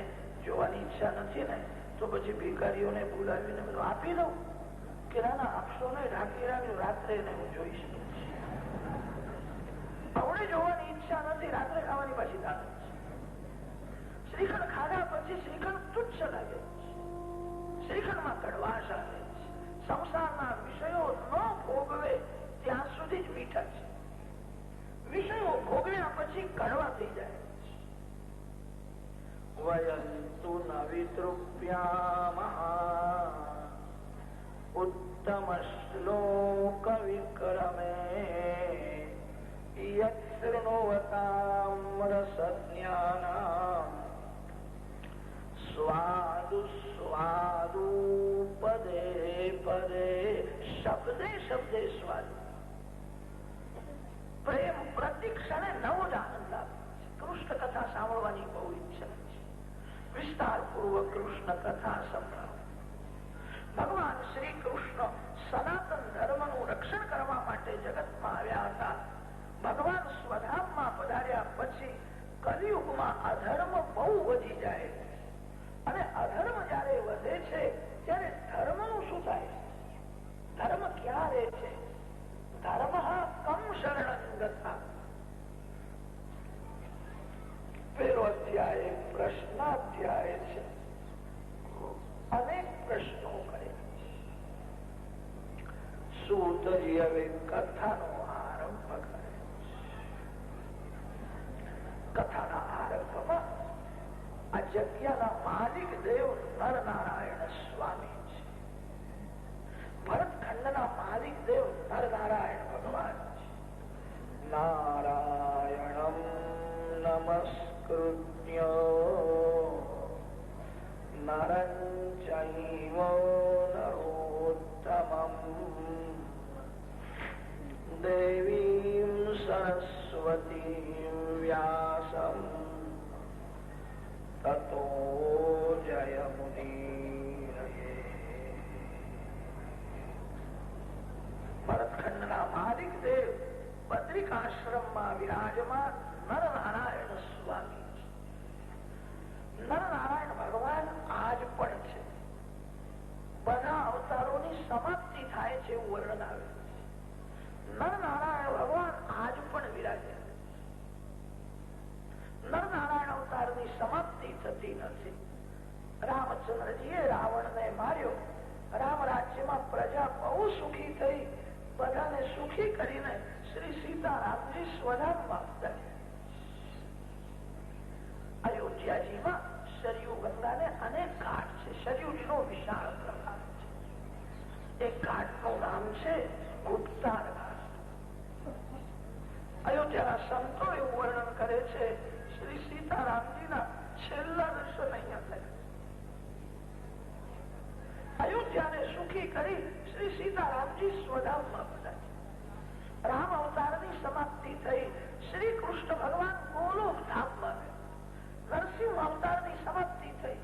S1: જોવાની ઈચ્છા નથી ને તો પછી ભિખારીઓને બોલાવીને બધું આપી દઉં, કે ના આપશો ને, ઢાંકી રાખજો, રાત્રે ને હું જોઈશ. હવડે જોવાની ઈચ્છા નથી, રાત્રે ખાવાની પાછી દાદા. શ્રીખંડ ખાધા પછી શ્રીખંડ તુચ્છ લાગે છે, શ્રીખંડમાં કડવાશ આવે છે. સંસારના વિષયો ન ભોગવે ત્યાં સુધી જ મીઠા છે, વિષયો ભોગવ્યા પછી કડવા થઈ જાય. વયસ્તુ ન વિતૃપ્યામઃ ઉત્તમ શ્લોક વિક્રમે યત્ શૃણુવતામ રસજ્ઞાનામ સ્વાદુ સ્વાદુ પદે પદે શબ્દે શબ્દે સ્વાદુ. પ્રેમ પ્રતિ ક્ષણે નવો જ આનંદ આપે. કૃષ્ણ કથા સાંભળવાની બહુ ઈચ્છા છે. વિસ્તાર પૂર્વક કૃષ્ણ કથા સંભળાવો. ભગવાન શ્રી કૃષ્ણ સનાતન ધર્મનું રક્ષણ કરવા માટે જગતમાં આવ્યા હતા. ભગવાન સ્વધામમાં પધાર્યા પછી કલિયુગમાં અધર્મ બહુ વધી જાય અને અધર્મ જયારે વધે છે ત્યારે ધર્મનું શું થાય? ધર્મ ક્યાં રહે છે? ધર્મ કમ શરણંગતા. પેલો અધ્યાય પ્રશ્નાધ્યાય છે. અનેક પ્રશ્નો કરે. સૂતજી હવે કથાનો આરંભ કરે. કથાના આરંભમાં આ જગ્યાના માલિક દેવ નરનારાયણ સ્વામી છે. ભરતખંડના માલિક દેવ નરનારાયણ ભગવાન છે. નારાયણમ નમસ્કૃત્ય નરં ચૈવ નરોત્તમં દેવીમ સરસ્વતીમ વ્યાસમ તતો જયમુનિરયે. ભરતખંડના માલિક દેવ બદ્રિકાશ્રમમાં વિરાજમાન નરનારાયણ સ્વામી છે. નરનારાયણ ભગવાન આજ પણ છે. બધા અવતારોની સમાપ્તિ થાય છે એવું વર્ણન આવે છે. નરનારાયણ ભગવાન આજ પણ વિરાજ્યા. નરનારાયણ અવતારની સમાપ્તિ થતી નથી. રામચંદ્રજીએ રાવણને માર્યો. રામ રાજ્યમાં પ્રજા બહુ સુખી થઈ. બધાને સુખી કરીને શ્રી સીતારામજી સ્વધામમાં પધાર્યા. અયોધ્યાજીમાં સરયુ ગંગાને અનેક ઘાટ છે. સરયુજીનો વિશાળ પ્રભાવ છે. એક ઘાટનું નામ છે ગુપ્તાર ઘાટ. અયોધ્યાના સંતો એવું વર્ણન કરે છે શ્રી સીતારામજીના છેલ્લા દર્શન અહીંયા થયા. અયોધ્યાને સુખી કરી શ્રી સીતારામજી સ્વધામમાં પધાર્યા. રામ અવતારની સમાપ્તિ થઈ. શ્રી કૃષ્ણ ભગવાન ગોલોક ધામમાં ગયા. નરસિંહ અવતારની સમાપ્તિ થઈ.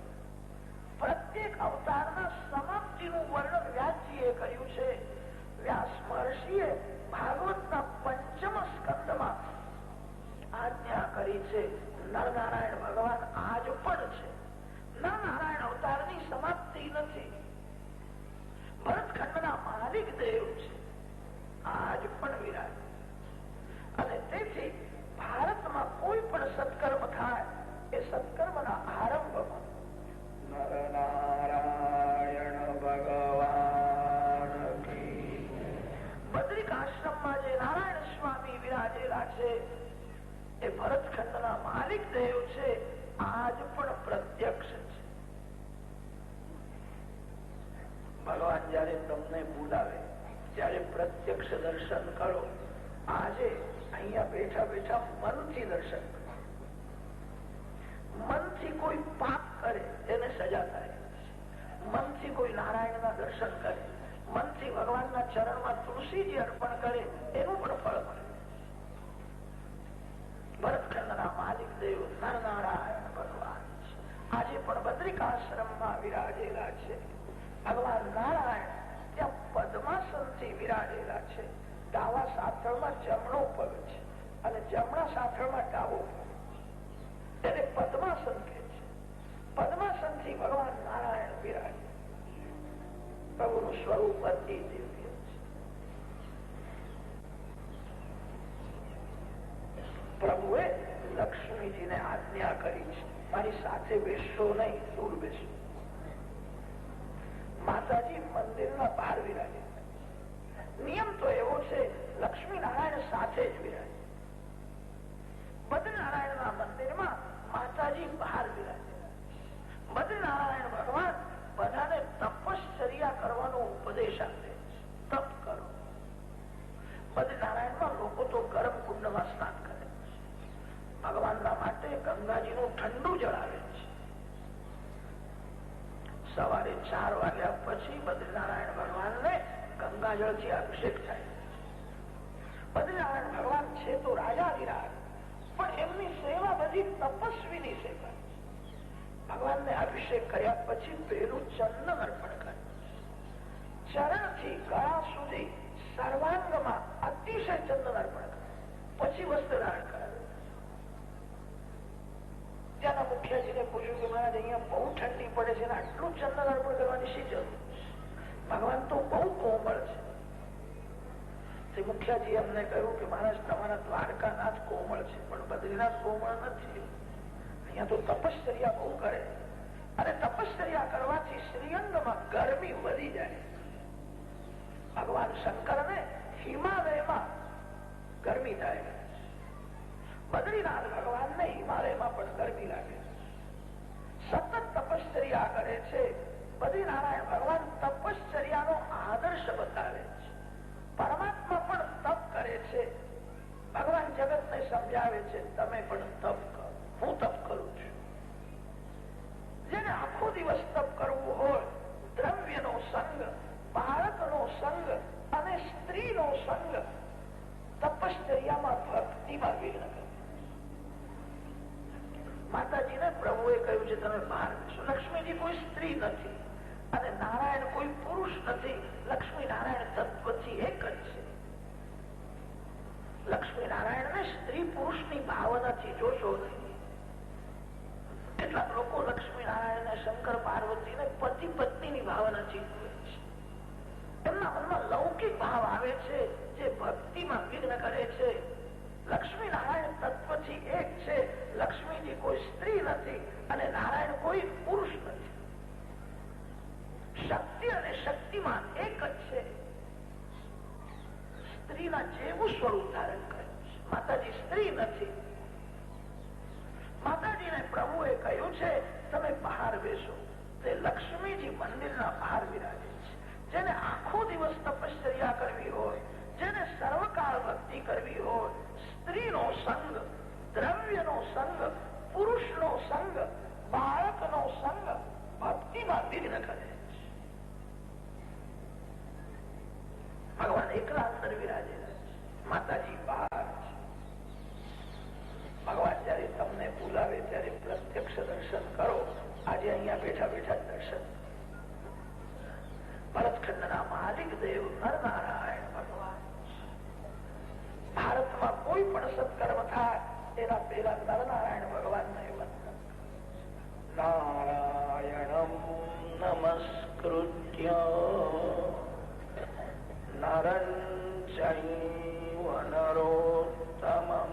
S1: પ્રત્યેક અવતારના સમાપ્તિનું વર્ણન વ્યાસજીએ કર્યું છે. વ્યાસ મહર્ષિએ ભાગવતના 5મ સ્કંદમાં આજ્ઞા કરી છે. નરનારાયણ ભગવાન આજ પણ છે. નરનારાયણ અવતારની સમાપ્તિ નથી. ભરતખંડના માલિક દેવ છે. આજ પણ વિરાજ. અને તેથી ભારતમાં કોઈ પણ સત્કર્મ થાય એ સત્કર્મના આરંભમાં નરનારાયણ ભગવાન બદ્રિકાશ્રમમાં જે નારાયણ સ્વામી વિરાજેલા છે એ ભરતખંડના માલિક દેવ છે. આજ પણ પ્રત્યક્ષ છે. ભગવાન જયારે તમને બોલાવે ત્યારે પ્રત્યક્ષ દર્શન કરો. આજે અહીંયા બેઠા બેઠા મનથી દર્શન કરો. મનથી કોઈ પાપ કરે એને સજા થાય. મનથી કોઈ નારાયણના દર્શન કરે, મનથી ભગવાનના ચરણમાં તુલસીજી અર્પણ કરે એનું પણ ફળ મળે. ભરતખંડના માલિક દેવ નરનારાયણ ભગવાન આજે પણ બદ્રિકાશ્રમમાં વિરાજેલા છે. ભગવાન નારાયણ ત્યાં પદ્માસનથી વિરાજેલા છે. ડાવા સાથળમાં જમણો પગ છે અને જમણા સાથળમાં ડાબો પગ છે. એને પદ્માસન કહે છે. પદ્માસનથી ભગવાન નારાયણ વિરાજે. પ્રભુનું સ્વરૂપ અતિ દિવ્ય છે. પ્રભુએ લક્ષ્મીજીને આજ્ઞા કરી છે મારી સાથે બેસશો નહીં, દૂર બેસો. માતાજી મંદિરના બહાર વિરાજે. નિયમ તો એવો છે લક્ષ્મી નારાયણ સાથે જ વિરાજે. બદ્રનારાયણના મંદિરમાં માતાજી બહાર વિરાજે. બદ્રનારાયણ ભગવાન બધાને તપશ્ચર્યા કરવાનો ઉપદેશ આપે છે. તપ કરો. બદ્રનારાયણમાં લોકો તો ગરમ કુંડમાં સ્નાન કરે છે. ભગવાનના માટે ગંગાજીનું ઠંડુ જળ આવે છે. પછી બદ્રીનારાયણ ભગવાનને ગંગાજળથી અભિષેક થાય. બદ્રીનારાયણ ભગવાન છે તો રાજાધિરાજ, પણ એમની સેવા બધી તપસ્વીની સેવા. ભગવાનને અભિષેક કર્યા પછી પહેલું ચંદન અર્પણ કરે. ચરણથી ગળા સુધી સર્વાંગમાં અતિશય ચંદન અર્પણ કરે, પછી વસ્ત્ર ધારણ કરે. ત્યાંના મુખ્યજીને પૂછ્યું કે મહારાજ અહીંયા બહુ ઠંડી પડે છે, આટલું ચંદન અર્પણ કરવાની શી જરૂર? ભગવાન તો બહુ કોમળ છે. તે મુખ્યજી એમને કહ્યું કે મહારાજ તમારા દ્વારકાનાથ કોમળ છે, પણ બદ્રીનાથ કોમળ નથી. અહીંયા તો તપશ્ચર્યા બહુ કરે, અને તપશ્ચર્યા કરવાથી શ્રીઅંગમાં ગરમી વધી જાય. ભગવાન શંકરને હિમાલયમાં ગરમી થાય, બદ્રીનાથ ભગવાનને હિમાલયમાં પણ ગરમી લાગે. સતત તપશ્ચર્યા કરે છે. બદ્રીનારાયણ ભગવાન તપશ્ચર્યાનો આદર્શ બતાવે છે. પરમાત્મા પણ તપ કરે છે. ભગવાન જગતને સમજાવે છે, તમે પણ તપ કરો, હું તપ કરું છું. જેને આખો દિવસ તપ કરવું હોય, દ્રવ્યનો સંગ, બાળકનો સંગ અને સ્ત્રીનો સંગ, તપશ્ચર્યામાં ભક્તિમાં વિઘ્ન કરે. માતાજીને પ્રભુએ કહ્યું છે તમે બહાર બેસો. લક્ષ્મીજી કોઈ સ્ત્રી નથી અને નારાયણ કોઈ પુરુષ નથી. લક્ષ્મી નારાયણ તત્વથી એક જ છે. લક્ષ્મી નારાયણને સ્ત્રી પુરુષની ભાવનાથી જોશો નહીં. કેટલાક લોકો લક્ષ્મી નારાયણને શંકર પાર્વતીને પતિ પત્નીની ભાવનાથી જુએ છે. એમના મનમાં લૌકિક ભાવ આવે છે, જે ભક્તિમાં વિઘ્ન કરે છે. લક્ષ્મી નારાયણ તત્વથી એક છે. લક્ષ્મીજી કોઈ સ્ત્રી નથી અને નારાયણ કોઈ પુરુષ નથી. શક્તિ અને શક્તિમાન એક જ છે. સ્ત્રીના જેવું સ્વરૂપ ધારણ કરે છે. માતાજી સ્ત્રી નથી. માતાજીને પ્રભુએ કહ્યું છે તમે બહાર બેસો. તે લક્ષ્મીજી મંદિરના બહાર વિરાજે છે. જેને આખો દિવસ તપશ્ચર્યા કરવી હોય, જેને સર્વકાળ ભક્તિ કરવી હોય, સ્ત્રીનો સંગ, દ્રવ્યનો સંગ, પુરુષનો સંગ, બાળકનો સંગ ભક્તિમાં વિઘ્ન કરે છે. ભગવાન એકલા અંદર વિરાજેલા છે, માતાજી બહાર છે. ભગવાન જયારે તમને બોલાવે ત્યારે પ્રત્યક્ષ દર્શન કરો. આજે અહીંયા બેઠા બેઠા દર્શન. ભરતખંડના માલિક દેવ નરનારાયણ ભગવાન. ભારતમાં કોઈ પણ સત્કર્મ થાય એના પહેલા નરનારાયણ ભગવાનને વંદન. નારાયણમ નમસ્કૃત્ય નરં ચૈવ નરોત્તમં.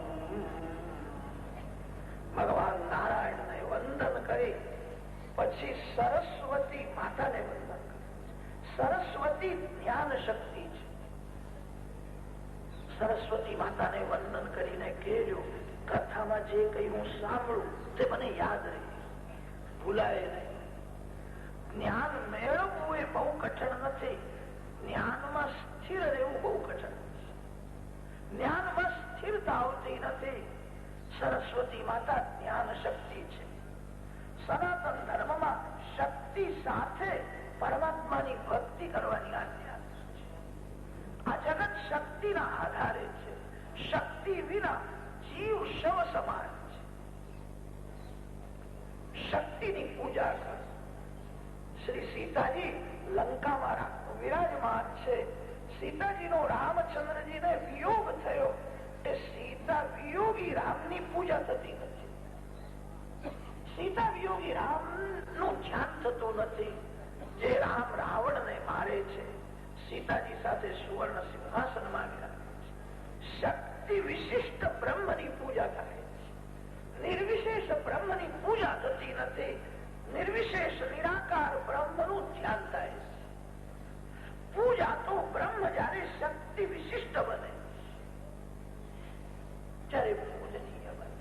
S1: ભગવાન નારાયણને વંદન કરી પછી સરસ્વતી માતાને વંદન કરે. સરસ્વતી જ્ઞાન શક્તિ છે. સરસ્વતી માતાને વંદન કરીને કહેજો કથામાં જે કઈ હું સાંભળું તે મને યાદ રહે, ભૂલાય નહીં. જ્ઞાન મેળવવું એ બહુ કઠણ નથી. જ્ઞાનમાં સ્થિર રહેવું બહુ કઠણ છે. જ્ઞાનમાં સ્થિરતા આવતી નથી. સરસ્વતી માતા જ્ઞાન શક્તિ છે. સનાતન ધર્મમાં શક્તિ સાથે પરમાત્માની ભક્તિ કરવાની આજ્ઞા છે. આ જગત શક્તિના આધારે છે. શક્તિ વિના જીવ શવ સમાન છે. શક્તિની પૂજા કરો. શ્રી સીતાજી લંકામાં વિરાજમાન છે. સીતાજીનો રામચંદ્રજીને વિયોગ થયો. એ સીતા વિયોગી રામની પૂજા થતી નથી. સીતા વિયોગી રામનું ધ્યાન થતું નથી. જે રામ રાવણને મારે છે, સીતાજી સાથે સુવર્ણ સિંહાસનમાં વિરાજે છે. શક્તિ વિશિષ્ટ બ્રહ્મની પૂજા થાય છે. નિર્વિશેષ બ્રહ્મની પૂજા થતી નથી. નિર્વિશેષ નિરાકાર બ્રહ્મનું ધ્યાન થાય છે. પૂજા તો બ્રહ્મ જયારે શક્તિ વિશિષ્ટ બને ત્યારે પૂજનીય બને.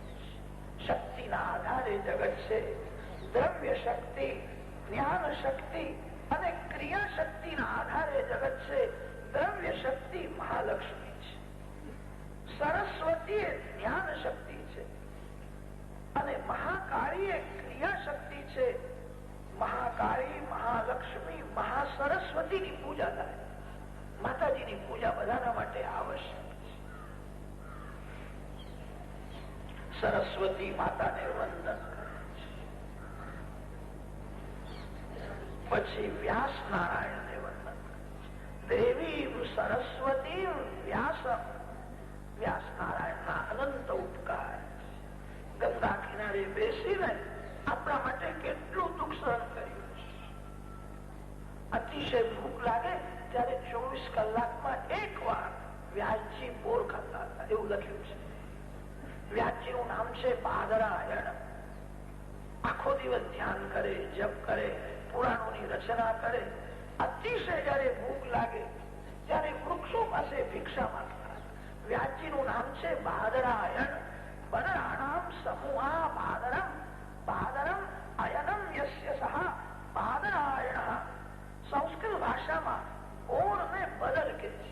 S1: શક્તિના આધારે જગત છે. દ્રવ્ય શક્તિ, જ્ઞાન શક્તિ અને ક્રિયા શક્તિના આધારે જગત છે. દ્રવ્ય શક્તિ મહાલક્ષ્મી છે. સરસ્વતી એ જ્ઞાન શક્તિ છે અને મહાકાળી એ ક્રિયા શક્તિ છે. મહાકાળી, મહાલક્ષ્મી, મહાસરસ્વતી માતાજીની પૂજા બધાના માટે આવશ્યક છે. સરસ્વતી માતાને વંદન કરે છે, પછી વ્યાસ નારાયણને વંદન કરે છે. દેવી સરસ્વતી વ્યાસ, વ્યાસ નારાયણના અનંત ઉપકાર. ગંગા કિનારે બેસીને આપણા માટે કેટલું દુઃખ સહન કર્યું છે. અતિશય ભૂખ લાગે ત્યારે 24 કલાકમાં એક વાર વ્યાસજી બોર ખાતા હતા, એવું લખ્યું છે. વ્યાસજીનું નામ છે બાદરાયણ. આખો દિવસ ધ્યાન કરે, જપ કરે, પુરાણોની રચના કરે. અતિશય જયારે ભૂખ લાગે ત્યારે વૃક્ષો પાસે ભિક્ષા માંગતા. વ્યાસજીનું નામ છે બાદરાયણ. બનરાણામ સમૂહા બાદરમ, બાદરમ અયનમ યસ્ય સહ બાદરાયણ. સંસ્કૃત ભાષામાં પોરને બદલ કે છે.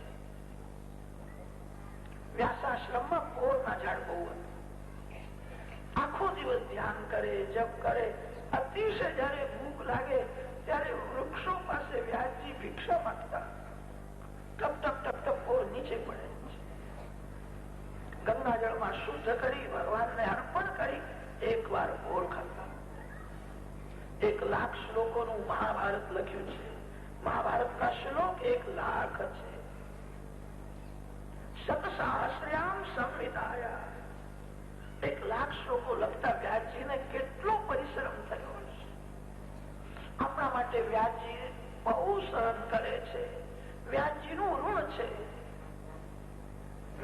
S1: વ્યાસાશ્રમમાં પોરના ઝાડ બહુ હતા. આખો દિવસ ધ્યાન કરે, જપ કરે. અતિશય જયારે ભૂખ લાગે ત્યારે વૃક્ષો પાસે વ્યાસજી ભિક્ષા માંગતા. ટપ ટપ ટપ ટપ પોર નીચે પડે. ગંગા જળમાં શુદ્ધ કરી ભગવાનને અર્પણ કરી એક વાર પોર ખાતા. 1,00,000 શ્લોકોનું મહાભારત લખ્યું છે. મહાભારતના શ્લોક 1,00,000 છે. શતસહસ્ર્યામ સંવિધાયા. 1,00,000 શ્લોકો લખતા વ્યાસજીને કેટલો પરિશ્રમ થયો છે. આપણા માટે વ્યાસજી બહુ સહન કરે છે. વ્યાસજીનું ઋણ છે.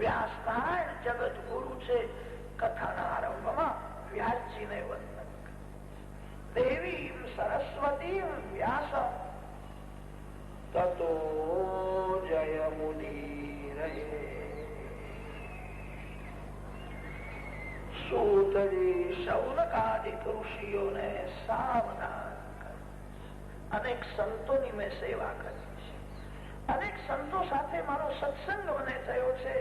S1: વ્યાસ નારાયણ જગત ગુરુ છે. કથાના આરંભમાં વ્યાસજીને વંદન. દેવી સરસ્વતી વ્યાસ તતો જય મુનિ. સૂતજી શૌનકાદિક ઋષિઓને સાવધાન કરે. અનેક સંતોની મેં સેવા કરી છે. અનેક સંતો સાથે મારો સત્સંગ મને થયો છે.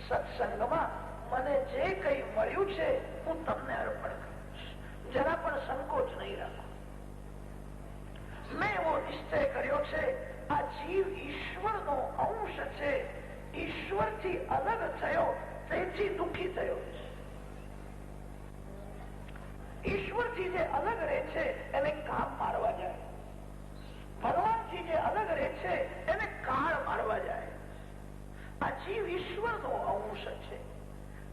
S1: સત્સંગમાં મને જે કઈ મળ્યું છે હું તમને અર્પણ કરીશ. જરા પણ સંકોચ નહીં રાખો. મેં એવો નિશ્ચય કર્યો છે, આ જીવ ઈશ્વરનો અંશ છે. ઈશ્વરથી અલગ થયો તેથી દુઃખી થયો છે. ઈશ્વરથી જે અલગ રહે છે એને કામ મારવા જાય. ભગવાનથી જે અલગ રહે છે એને કાળ મારવા જાય. આ જીવ ઈશ્વરનો અંશ છે.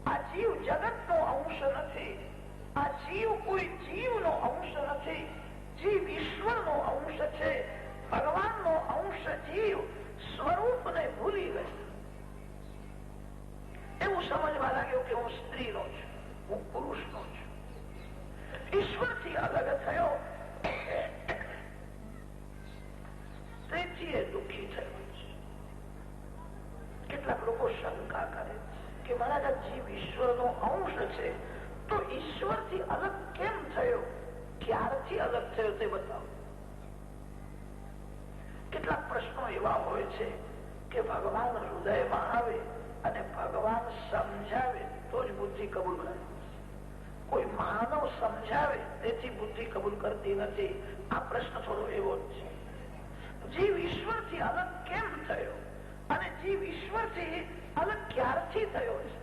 S1: આ જીવ જગતનો અંશ નથી. આ જીવ કોઈ જીવનો અંશ નથી. જીવ ઈશ્વરનો અંશ છે. ભગવાનનો અંશ જીવ સ્વરૂપને ભૂલી ગયો. એવું સમજવા લાગ્યો કે હું સ્ત્રીનો છું, હું પુરુષનો છું. ઈશ્વરથી અલગ થયો તેથી એ દુઃખી થયો છે. કેટલાક લોકો શંકા કરે કે મારા જીવ ઈશ્વરનો અંશ છે તો ઈશ્વરથી અલગ કેમ થયો, ક્યારથી અલગ થયો તે બતાવો. કેટલાક પ્રશ્નો એવા હોય છે કે ભગવાન હૃદયમાં આવે અને ભગવાન સમજાવે તો જ બુદ્ધિ કબૂલ કરે. કોઈ માનવ સમજાવે તેથી બુદ્ધિ કબૂલ કરતી નથી. આ પ્રશ્ન થોડો એવો જ છે. જીવ ઈશ્વરથી અલગ કેમ થયો અને જીવ ઈશ્વરથી અલગ ક્યારથી થયો છે.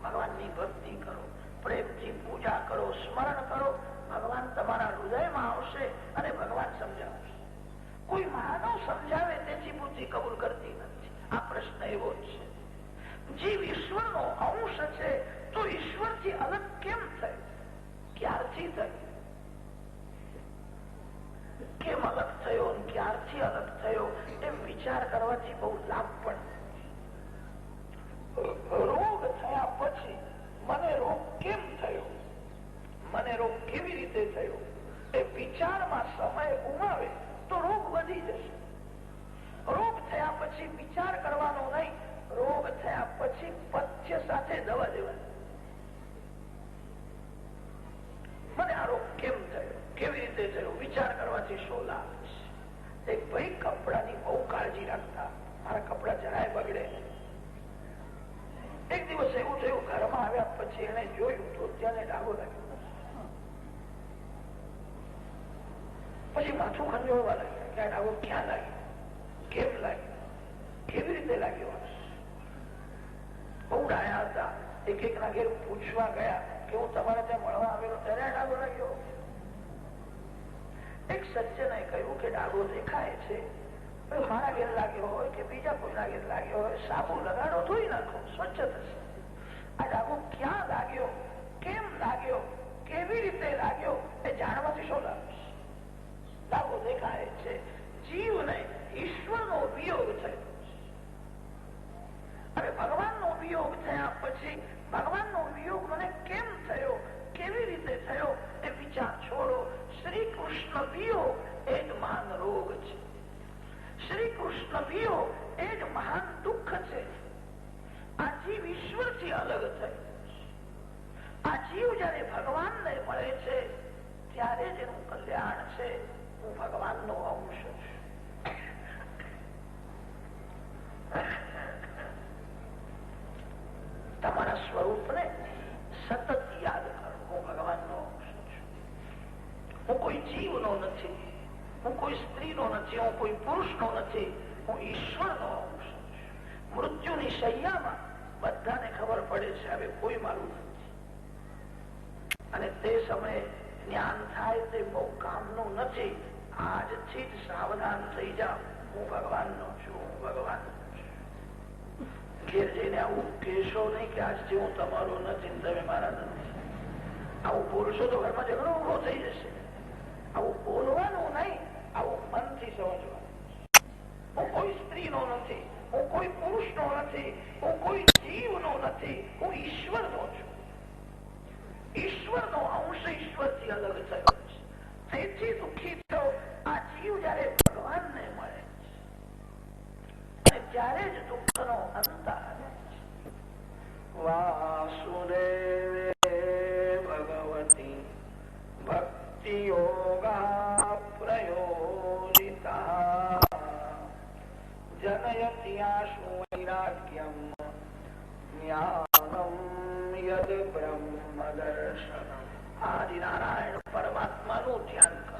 S1: ભગવાનની ભક્તિ કરો, પ્રેમથી પૂજા કરો, સ્મરણ કરો. ભગવાન તમારા હૃદયમાં આવશે અને ભગવાન સમજાવશે. કોઈ માનવ સમજાવે તેથી બુદ્ધિ કબૂલ કરતી નથી. આ પ્રશ્ન એવો જ છે. જીવ ઈશ્વરનો અંશ છે તો ઈશ્વરથી અલગ કેમ થયો, ક્યારથી થયો, કેમ અલગ થયો, ક્યારથી અલગ થયો એમ વિચાર કરવાથી બહુ લાભ પણ. રોગ થયા પછી મને રોગ કેમ થયો, મને રોગ કેવી રીતે થયો એ વિચારમાં સમય ગુમાવે તો રોગ વધી જશે. રોગ થયા પછી વિચાર કરવાનો નહીં. રોગ થયા પછી પથ્ય સાથે દવા દેવાની. મને આ રોગ કેમ થયો, કેવી રીતે થયો, વિચાર કરવાથી શું લાભ છે. એક ભાઈ કપડાની બહુ કાળજી રાખતા. મારા કપડા જરાય બગડે. એક દિવસ એવું થયું, ઘરમાં આવ્યા પછી એને જોયું તો ત્યાં ડાઘો લાગ્યો. પછી માથું ખંજોળવા લાગ્યા કે આ ડાઘો ક્યાં લાગ્યો, એક એક ના ઘેર પૂછવા ગયા કે હું તમારે ત્યાં મળવા આવેલો, ત્યારે ડાઘો લાગ્યો. એક સજ્જને કહ્યું કે ડાઘો દેખાય છે, મારા ઘેર લાગ્યો હોય કે બીજા કોઈના ઘેર લાગ્યો હોય, સાબુ લગાડો, ધોઈ નાખો, સ્વચ્છ થશે. આ ડાઘો ક્યાં લાગ્યો, કેમ લાગ્યો, કેવી રીતે લાગ્યો, એ જાણવાથી શું લાગે? ડાઘો દેખાય છે, જીવને ઈશ્વરનો વિયોગ થયો. હવે ભગવાનનો વિયોગ થયા પછી ભગવાનનો વિયોગ મને કેમ થયો, કેવી રીતે થયો, એ વિચાર છોડો. શ્રી કૃષ્ણ વિયોગ એ જ મહાન રોગ છે. શ્રી કૃષ્ણ વિયોગ એ જ મહાન દુઃખ છે. આ જીવ ઈશ્વરથી અલગ થયો. આ જીવ જયારે ભગવાનને મળે છે ત્યારે જ એનું કલ્યાણ છે. હું ભગવાનનો અંશ છું. તમારા સ્વરૂપને સતત યાદ કરો. હું ભગવાનનો અંશ છું. હું કોઈ જીવનો નથી, હું કોઈ સ્ત્રીનો નથી, હું કોઈ પુરુષનો નથી, હું ઈશ્વરનો અંશ છું. મૃત્યુની શૈયામાં બધાને ખબર પડે છે હવે કોઈ મારું નથી. અને તે સમયે જ્ઞાન થાય તે બહુ કામનું નથી. આજથી જ સાવધાન થઈ જાઓ. હું ભગવાનનો છું, હું ભગવાન. ઘેર જઈને આવું કહેશો નહીં કે આજથી હું તમારો નથી, તમે મારા નથી. આવું બોલશો તો ઘરમાં ઝઘડો ઉભો થઈ જશે. આવું બોલવાનું નહીં, આવું મનથી સમજવાનું. હું કોઈ સ્ત્રીનો નથી, હું કોઈ પુરુષનો નથી, હું કોઈ જીવનો નથી, હું ઈશ્વરનો છું. ઈશ્વરનો અંશ ઈશ્વરથી અલગ થયો છે. તેથી દુઃખી થયો આ જીવ જયારે ભગવાનને મળે છે, ત્યારે જ દુઃખનો અંત આવે છે. વાસુદેવે ભગવતી ભક્તિ યોગા પ્રયોજિતા જનયતિ આશુ વૈરાગ્યમ જ્ઞાનમ યદ બ્રહ્મ દર્શનમ. આદિ નારાયણ પરમાત્માનું ધ્યાન કરો.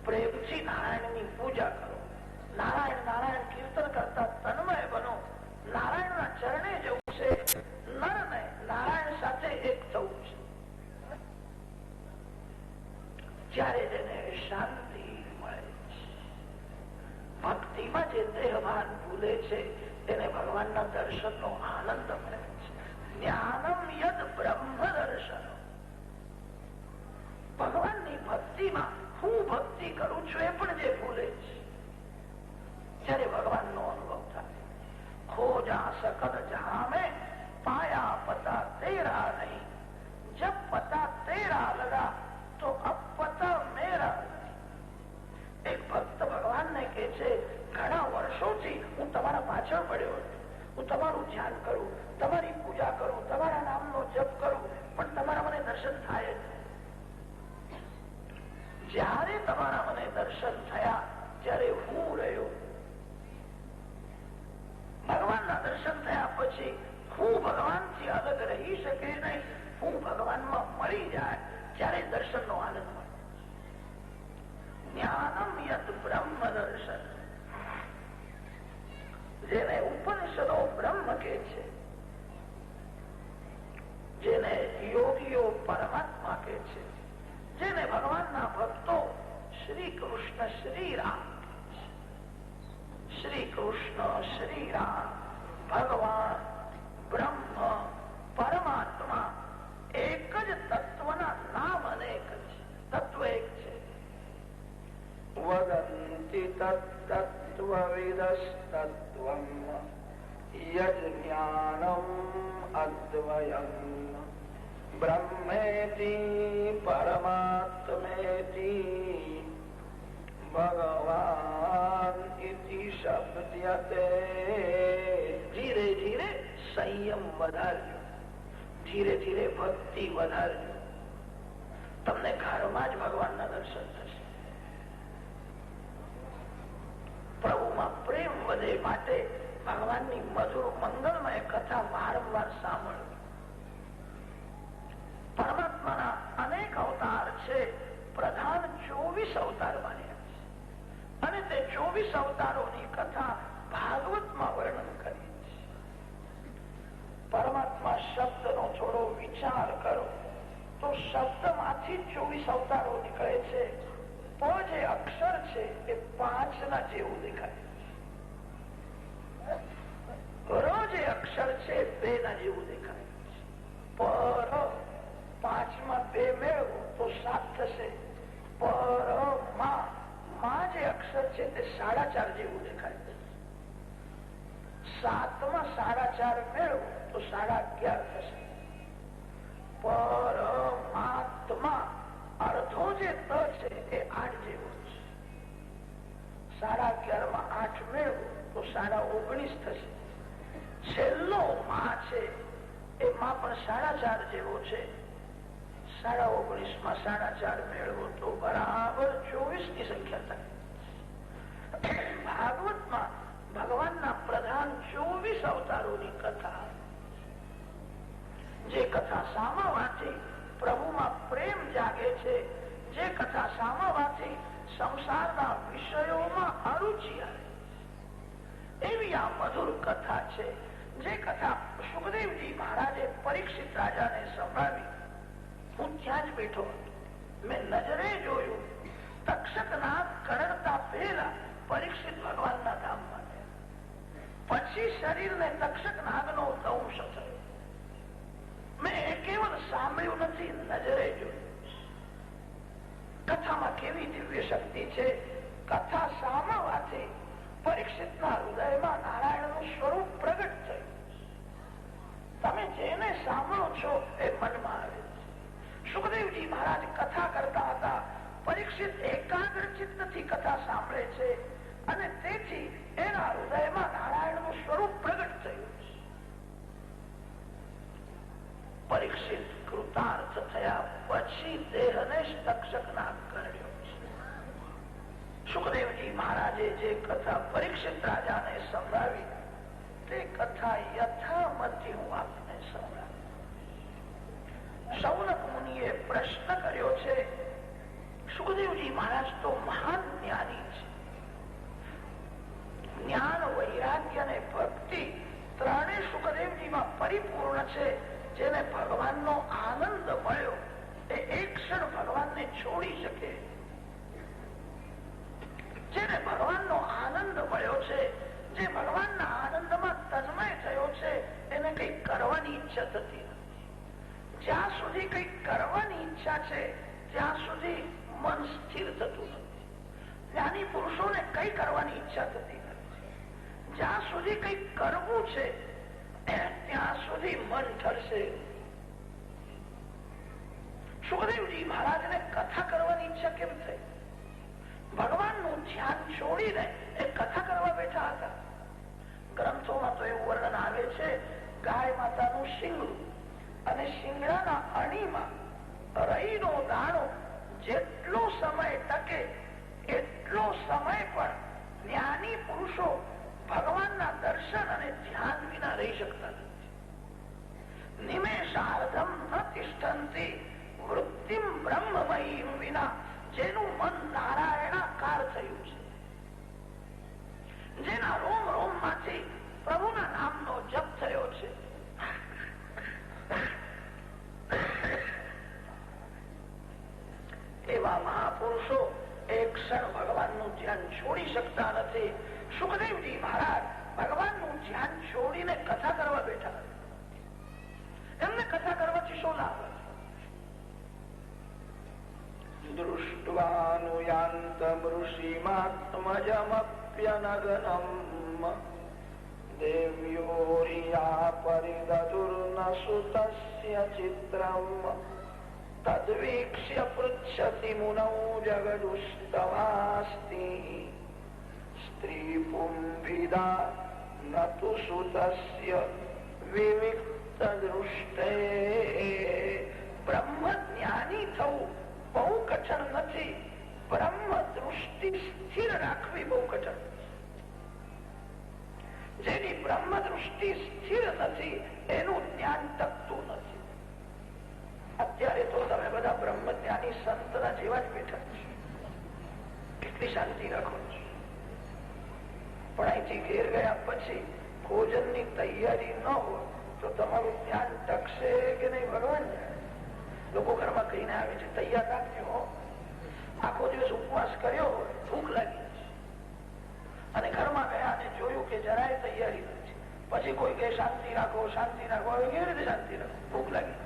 S1: પ્રેમથી નારાયણની પૂજા કરો. નારાયણ નારાયણ કીર્તન કરતા તન્મય બનો. નારાયણના ચરણે જવું છે. નરને નારાયણ સાથે એક થવું છે. જ્યારે તેને શાંતિ મળે છે. ભક્તિમાં જે દેહભાન ભૂલે છે તેને ભગવાનના દર્શનનો આનંદ મળે છે. જ્ઞાનમ યદ બ્રહ્મ દર્શન. ભગવાનની ભક્તિમાં હું ભક્તિ કરું છું એ પણ જે ભૂલે છે, જ્યારે ભગવાનનો અનુભવ થાય. ખોજા સકલ જહાં મેં પાયા પતા તેરા નહીં, જબ પતા તેરા લગા તો અબ પતા મેરા. એક ભક્ત ભગવાનને કહે છે ઘણા વર્ષોથી હું તમારા પાછળ પડ્યો, હું તમારું ધ્યાન કરું, તમારી પૂજા કરું, તમારા નામનો જપ કરું, પણ તમારા મને દર્શન થાય જ. જ્યારે તમારા મને દર્શન થયા ત્યારે હું રહ્યો. ભગવાનના દર્શન થયા પછી હું ભગવાનથી અલગ રહી શકે નહીં. હું ભગવાનમાં મળી જાય ત્યારે દર્શનનો આનંદ મળે. જ્ઞાનમ યત બ્રહ્મ દર્શન. જેને ઉપનિષદો બ્રહ્મ કે છે, જેને યોગીઓ પરમાત્મા કે છે, જેને ભગવાનના ભક્તો શ્રી કૃષ્ણ શ્રી રામ, શ્રી કૃષ્ણ શ્રી રામ, ભગવાન બ્રહ્મ પરમાત્મા એક જ તત્વના નામ અનેક છે, તત્વ એક છે. વદંતિ તત્તત્વવિદસ્તત્વં યદ જ્ઞાનમ અદ્વયમ બ્રહ્મેતિ પરમાત્મેતિ ભગવાન ઇતિ શબ્દ્યતે. ધીરે ધીરે સંયમ વધારજો, ધીરે ધીરે ભક્તિ વધારજો. તમને ઘરમાં જ ભગવાનના દર્શન થશે. પ્રભુમાં પ્રેમ વધે માટે ભગવાનની મધુર મંગળમય કથા વારંવાર સાંભળવી. પરમાત્માના અનેક અવતાર છે. પ્રધાન 24 અવતાર માન્યા છે અને તે 24 અવતારોની કથા ભાગવતમાં વર્ણન કરી છે. પરમાત્મા શબ્દનો વિચાર કરો તો શબ્દ માંથી 24 અવતારો નીકળે છે. પ જે અક્ષર છે એ 5 ના જેવું દેખાય. ર જે અક્ષર છે 2 ના જેવું દેખાય. પર 5 માં 2 મેળવો તો 7 થશે. પર માં જે અક્ષર છે તે 4.5 જેવું દેખાય. 7 માં 4.5 મેળવો તો 11.5 થશે. પરમાત્મા અર્ધો જે ત છે એ 8 જેવો છે. 11.5 માં 8 મેળવો તો 19.5 થશે. છેલ્લો માં છે એ માં પણ 4.5 જેવો છે. 19.5 માં 4.5 મેળવો તો બરાબર 24 ની સંખ્યા થાય. ભાગવતમાં ભગવાનના પ્રધાન 24 અવતારોની કથા, જે કથા સાંભળવાથી પ્રભુમાં પ્રેમ જાગે છે, જે કથા સાંભળવાથી સંસારના વિષયોમાં અરુચિ આવે, એવી આ મધુર કથા છે. જે કથા સુખદેવજી મહારાજે પરીક્ષિત રાજાને સંભળાવી. હું ત્યાં જ બેઠો હતો. મેં નજરે જોયું તક્ષક નાગ કરડતા પહેલા પરીક્ષિત ભગવાનના ધામમાં ગયા. પછી શરીરને તક્ષક નાગનો દંશ થયો. મેં કેવળ સાંભળ્યું નથી, નજરે જોયું. કથામાં કેવી દિવ્ય શક્તિ છે. કથા સાંભળવાથી પરીક્ષિતના હૃદયમાં નારાયણનું સ્વરૂપ પ્રગટ થયું. તમે જેને સાંભળો છો એ મનમાં આવે. સુખદેવજી મહારાજ કથા કરતા હતા. પરીક્ષિત એકાગ્ર ચિત્તથી કથા સાંભળે છે અને તેથી એના હૃદયમાં નારાયણનું સ્વરૂપ પ્રગટ થયું. પરીક્ષિત કૃતાર્થ થયા પછી દેહને તક્ષક નાગ કરડ્યો. સુખદેવજી મહારાજે જે કથા પરીક્ષિત રાજાને સંભળાવી તે કથા યથામતી હું આપને સંભળાવી. શૌનક મુનિએ પ્રશ્ન કર્યો છે, સુખદેવજી મહારાજ તો મહાન જ્ઞાની છે. જ્ઞાન, વૈરાગ્ય અને ભક્તિ ત્રણેય સુખદેવજીમાં પરિપૂર્ણ છે. જેને ભગવાનનો આનંદ મળ્યો એ એક ક્ષણ ભગવાનને છોડી શકે. જેને ભગવાનનો આનંદ મળ્યો છે, જે ભગવાનના આનંદમાં તન્મય થયો છે, એને કઈ કરવાની ઈચ્છા થતી નથી. જ્યાં સુધી કઈ કરવાની ઈચ્છા છે ત્યાં સુધી મન સ્થિર થતું નથી. જ્ઞાની પુરુષોને કઈ કરવાની ઈચ્છા થતી નથી. જ્યાં સુધી કઈ કરવું છે ત્યાં સુધી મન ઠરશે. સુખદેવજી મહારાજને કથા કરવાની ઈચ્છા કેમ થઈ? ભગવાનનું ધ્યાન છોડીને એ કથા કરવા બેઠા હતા. ગ્રંથોમાં તો એવું વર્ણન આવે છે, ગાય માતાનું શિંગડું અને શિંગડાના અણીમાં રઈનો દાણો જેટલો સમય ટકે એટલો સમય પણ જ્ઞાની પુરુષો ભગવાનના દર્શન અને ધ્યાન વિના રહી શકતા નથી. નિમેષાર્ધમ ન તિષ્ઠન્તિ વૃત્તિમ બ્રહ્મમયીમ વિના, જેનું મન નારાયણાકાર થયું છે, જેના રોમ રોમ માંથી પ્રભુના નામનો જપ થયો છે, એવા મહાપુરુષો એક ક્ષણ ભગવાનનું ધ્યાન છોડી શકતા નથી. સુખદેવજી મહારાજ ભગવાનનું ધ્યાન છોડીને કથા કરવા બેઠા. એમને કથા કરવાથી શું લાભ?
S2: દૃષ્ટવાનુયાન્તમૃષિમાત્મજમપ્યનગનમ દેવ્યોરિયા પરિદધુર્ન સુતસ્ય ચિત્રમ તદ્વીક્ષ્ય પૃચ્છતિ મુનૌ જગદુસ્તવાસ્તિ સ્ત્રી પુંભિદા નતુ સુતસ્ય વિવિક્ત દૃષ્ટે. બ્રહ્મ જ્ઞાની થવું બહુ કઠણ નથી. બ્રહ્મ દૃષ્ટિ સ્થિર રાખવી બહુ કઠણ. જેની બ્રહ્મ દૃષ્ટિ સ્થિર નથી એનું જ્ઞાન ટકતું નથી. અત્યારે તો તમે બધા બ્રહ્મ જ્ઞાની સંતના જેવા જ બેઠા છો. કેટલી શાંતિ રાખો છો. પણ અહીંથી ઘેર ગયા પછી ભોજનની તૈયારી ન હોય તો તમારું ધ્યાન ટકશે કે નહીં ભગવાન જાણે. લોકો ઘરમાં કહીને આવે છે તૈયાર રાખજો, આખો દિવસ ઉપવાસ કર્યો હોય, ભૂખ લાગી અને ઘરમાં ગયા અને જોયું કે જરાય તૈયારી નથી, પછી કોઈ કહે શાંતિ રાખો શાંતિ રાખો. હવે કેવી રીતે શાંતિ રાખો? ભૂખ લાગી.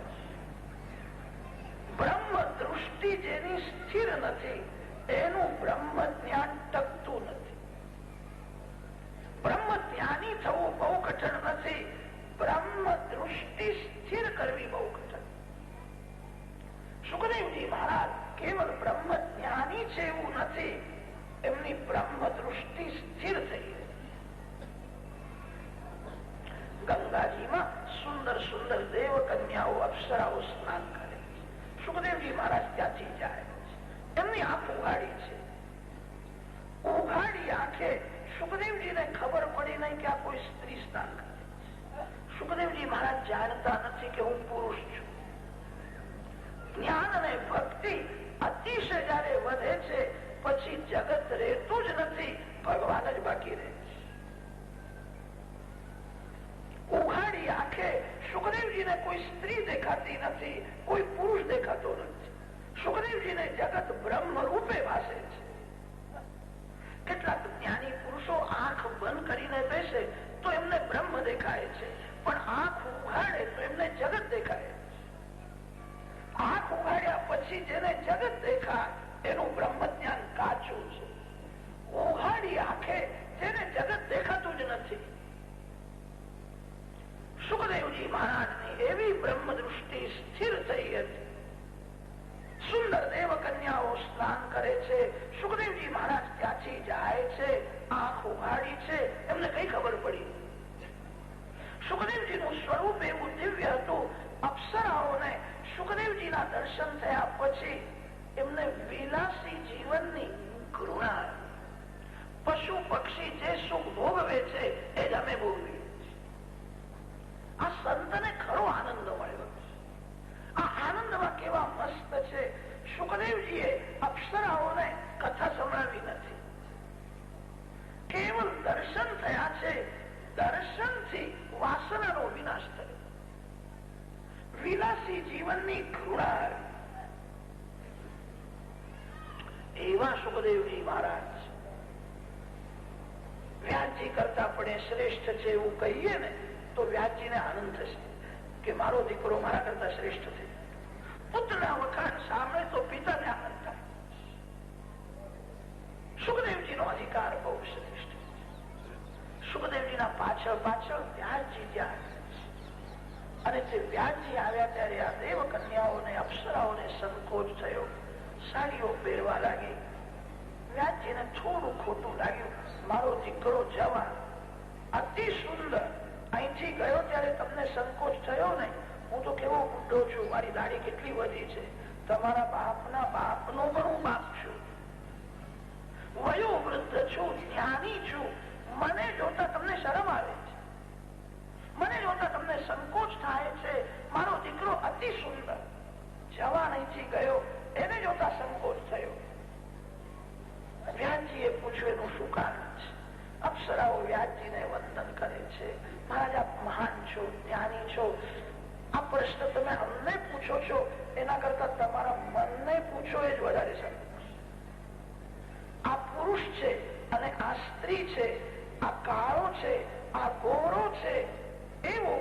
S2: બ્રહ્મ દૃષ્ટિ જેની સ્થિર નથી એનું બ્રહ્મ જ્ઞાન ટકતું નથી. બ્રહ્મ જ્ઞાની થવું બહુ કઠણ નથી, બ્રહ્મ દૃષ્ટિ સ્થિર કરવી બહુ કઠણ. સુખદેવજી મહારાજ કેવલ બ્રહ્મ જ્ઞાની છે એવું નથી, એમની બ્રહ્મ દૃષ્ટિ સ્થિર થઈ. ગંગાજીમાં સુંદર સુંદર દેવ કન્યાઓ અપ્સરાઓ સ્નાન કરે. સુખદેવજી મહારાજ ત્યાંથી જાય. એમની આંખ ઉઘાડી છે. ઉઘાડી આંખે સુખદેવજીને ખબર પડી નહીં કે આ કોઈ સ્ત્રી સ્નાન કરે. સુખદેવજી મહારાજ જાણતા નથી કે હું પુરુષ છું. જ્ઞાન અને ભક્તિ અતિશય જયારે વધે છે પછી જગત રહેતું જ નથી, ભગવાન જ બાકી રહે છે. ઉઘાડી આંખે સુખદેવજીને કોઈ સ્ત્રી દેખાતી નથી, કોઈ પુરુષ દેખાતો નથી. સુખદેવજીને જગત બ્રહ્મ રૂપે ભાસે છે. કેટલાક જ્ઞાની પુરુષો આંખ બંધ કરીને બેસે તો એમને બ્રહ્મ દેખાય છે, પણ આંખ ઉઘાડે તો એમને જગત દેખાય. આંખ ઉઘાડ્યા પછી જેને જગત દેખાય એનું બ્રહ્મ જ્ઞાન કાચું છે. ઉઘાડી આંખે જેને જગત દેખાતું જ નથી. સુખદેવજી મહારાજની એવી બ્રહ્મ દૃષ્ટિ સ્થિર થઈ હતી. સુંદર દેવ કન્યાઓ સ્નાન કરે છે. સુખદેવજી મહારાજ ત્યાંથી જાય છે, આંખ ઉઘાડી છે, એમને કઈ ખબર પડી. સુખદેવજીનું સ્વરૂપ એવું દિવ્ય હતું. અપ્સરાઓને સુખદેવજીના દર્શન થયા પછી એમને વિલાસી જીવનની ઘૃણા. પશુ પક્ષી જે સુખ ભોગવે છે એ જ અમે ભોગવીએ. આ સંતને ખરો આનંદ મળ્યો. આ આનંદમાં કેવા મસ્ત છે. સુખદેવજીએ અપ્સરાઓને કથા સંભળાવી નથી, કેવલ દર્શન થયા છે. દર્શનથી વાસનાનો વિનાશ થયો. વિલાસી જીવનની ઘૃણા. એવા સુખદેવજી મહારાજ વ્યાસજી કરતા પણ શ્રેષ્ઠ છે એવું કહીએ ને તો વ્યાસજીને આનંદ થશે કે મારો દીકરો મારા કરતા શ્રેષ્ઠ છે. પુત્રના વખાણ સાંભળે તો પિતાને આનંદ થાય. સુખદેવજીનો અધિકાર બહુ શ્રેષ્ઠ. સુખદેવજીના પાછળ પાછળ વ્યાસજી ત્યાં અને તે વ્યાસજી આવ્યા ત્યારે આ દેવ કન્યાઓને અપ્સરાઓને સંકોચ થયો. સાડીઓ પહેરવા લાગી. વ્યાસજીને થોડું ખોટું લાગ્યું. મારો દીકરો જવાન અતિ સુંદર અહીંથી ગયો ત્યારે તમને સંકોચ થયો નહીં? હું તો કેવો બુઢો છું, મારી દાઢી કેટલી વધી છે. તમારા બાપના બાપનો પણ હું બાપ છું. વયોવૃદ્ધ છું, જ્ઞાની છું. મને જોતા તમને શરમ આવે છે, મને જોતા તમને સંકોચ થાય છે. મારો દીકરો અતિ સુંદર જવાન અહીંથી ગયો, એને જોતા સંકોચ થયો. વ્યાસજીએ પૂછ્યું એનું શું કારણ છે? અપ્સરાઓ વ્યાસજીને વંદન કરે છે. મહારાજ આપ મહાન છો, જ્ઞાની છો. આ પ્રશ્ન તમે અમને પૂછો છો એના કરતા તમારા મનને પૂછો એ જ વધારે સારું. આ પુરુષ છે અને આ સ્ત્રી છે, આ કાળો છે, આ ગોરો છે, એવો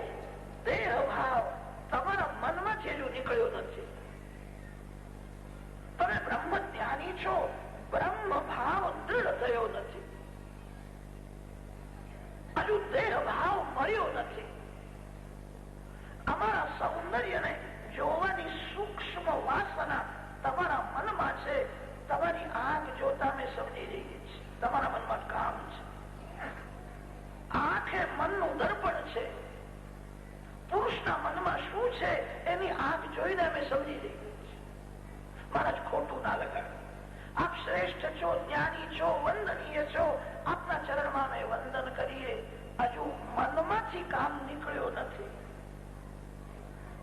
S2: દેહ ભાવ તમારા મનમાંથી હજુ નીકળ્યો નથી. તમે બ્રહ્મ જ્ઞાની છો, બ્રહ્મ ભાવ દૃઢ થયો નથી. હજુ દેહ ભાવ મળ્યો નથી. અમારા સૌંદર્યને જોવાની સૂક્ષ્મ વાસના તમારા મનમાં છે. તમારી આંખ જોતા મેં સમજી જઈએ છીએ તમારા મનમાં કામ છે. આંખ એ મનનું દર્પણ છે. પુરુષના મનમાં શું છે એની આંખ જોઈને અમે સમજી જઈએ છીએ. મહારાજ ખોટું ના લગાડો. આપ શ્રેષ્ઠ છો, જ્ઞાની છો, વંદનીય છો. આપના ચરણમાં અમે વંદન કરીએ. હજુ મનમાંથી કામ નીકળ્યો નથી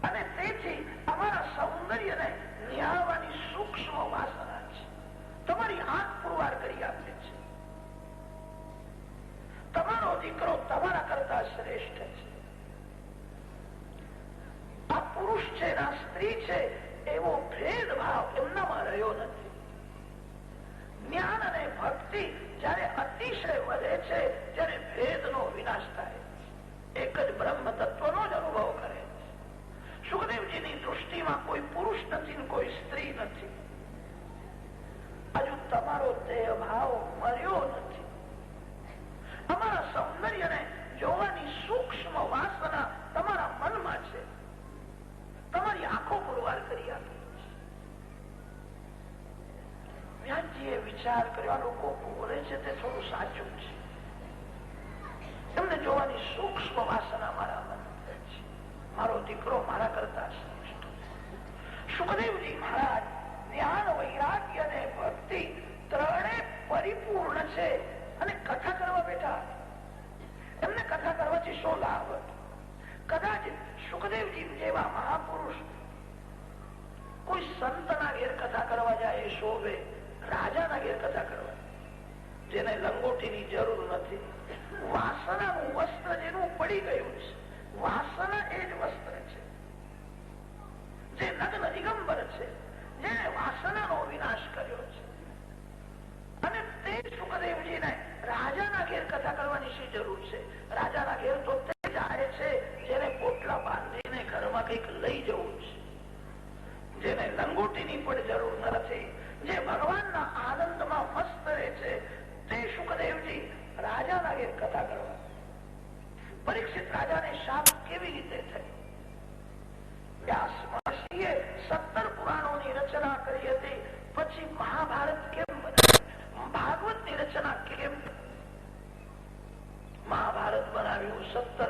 S2: અને તેથી અમારા સૌંદર્યને નિહાળવાની સૂક્ષ્મ વાસના છે. તમારી આંખ પુરવાર કરી આપે છે. તમારો દીકરો તમારા કરતા શ્રેષ્ઠ છે. પુરુષ છે ના સ્ત્રી છે એવો ભેદભાવ એમનામાં રહ્યો નથી. જ્ઞાન અને ભક્તિ જયારે અતિશય વધે છે ત્યારે ભેદનો વિનાશ થાય, એક જ બ્રહ્મ તત્વનો જ અનુભવ કરે છે. સુખદેવજીની દૃષ્ટિમાં કોઈ પુરુષ નથી, કોઈ સ્ત્રી નથી. હજુ તમારો દેહ ભાવ મર્યો નથી. અમારા સૌંદર્યને જોવાની સૂક્ષ્મ વાસના તમારા મનમાં છે. તમારી આંખો પુરવાર કરી આપી છે. વ્યાસજીએ વિચાર કર્યો, આ લોકો બોલે છે તે થોડું સાચું છે. એમને જોવાની સૂક્ષ્મ વાસના મારા મનમાં છે. મારો દીકરો મારા કરતા શ્રેષ્ઠ. સુખદેવજી મહારાજ જ્ઞાન, વૈરાગ્ય અને ભક્તિ ત્રણે પરિપૂર્ણ છે અને કથા કરવા બેઠા. એમને કથા કરવાથી શું લાભ હતો? કદાચ સુખદેવજી જેવા મહાપુરુષ કોઈ સંતના ઘેર કથા કરવા જાય એ શોભે, રાજાના ઘેર કથા કરવા, જેને લંગોટીની જરૂર નથી, વાસનાનું વસ્ત્ર જેનું પડી ગયું છે, વાસના એ જ વસ્ત્ર છે, જે નગ્ન દિગંબર છે, જેને વાસનાનો વિનાશ કર્યો છે. અને તે સુખદેવજીને રાજાના ઘેર કથા કરવાની શી જરૂર છે? રાજાના ઘેર તો તે જાય છે જેને પોટલા બાંધીને ઘરમાં કંઈક લઈ જવું છે, જેને લંગોટીની પણ જરૂર નથી, જે ભગવાનના આનંદમાં મસ્ત રહે છે, તે સુખદેવજી રાજાના ઘેર કથા કરવા. પરીક્ષિત રાજાને શાપ કેવી રીતે થઈ? વ્યાસ મહર્ષિએ 17 પુરાણોની રચના કરી હતી, પછી મહાભારત કેમ બનાવ્યું? ભાગવતની રચના કેમ? મહાભારત બનાવ્યું, 17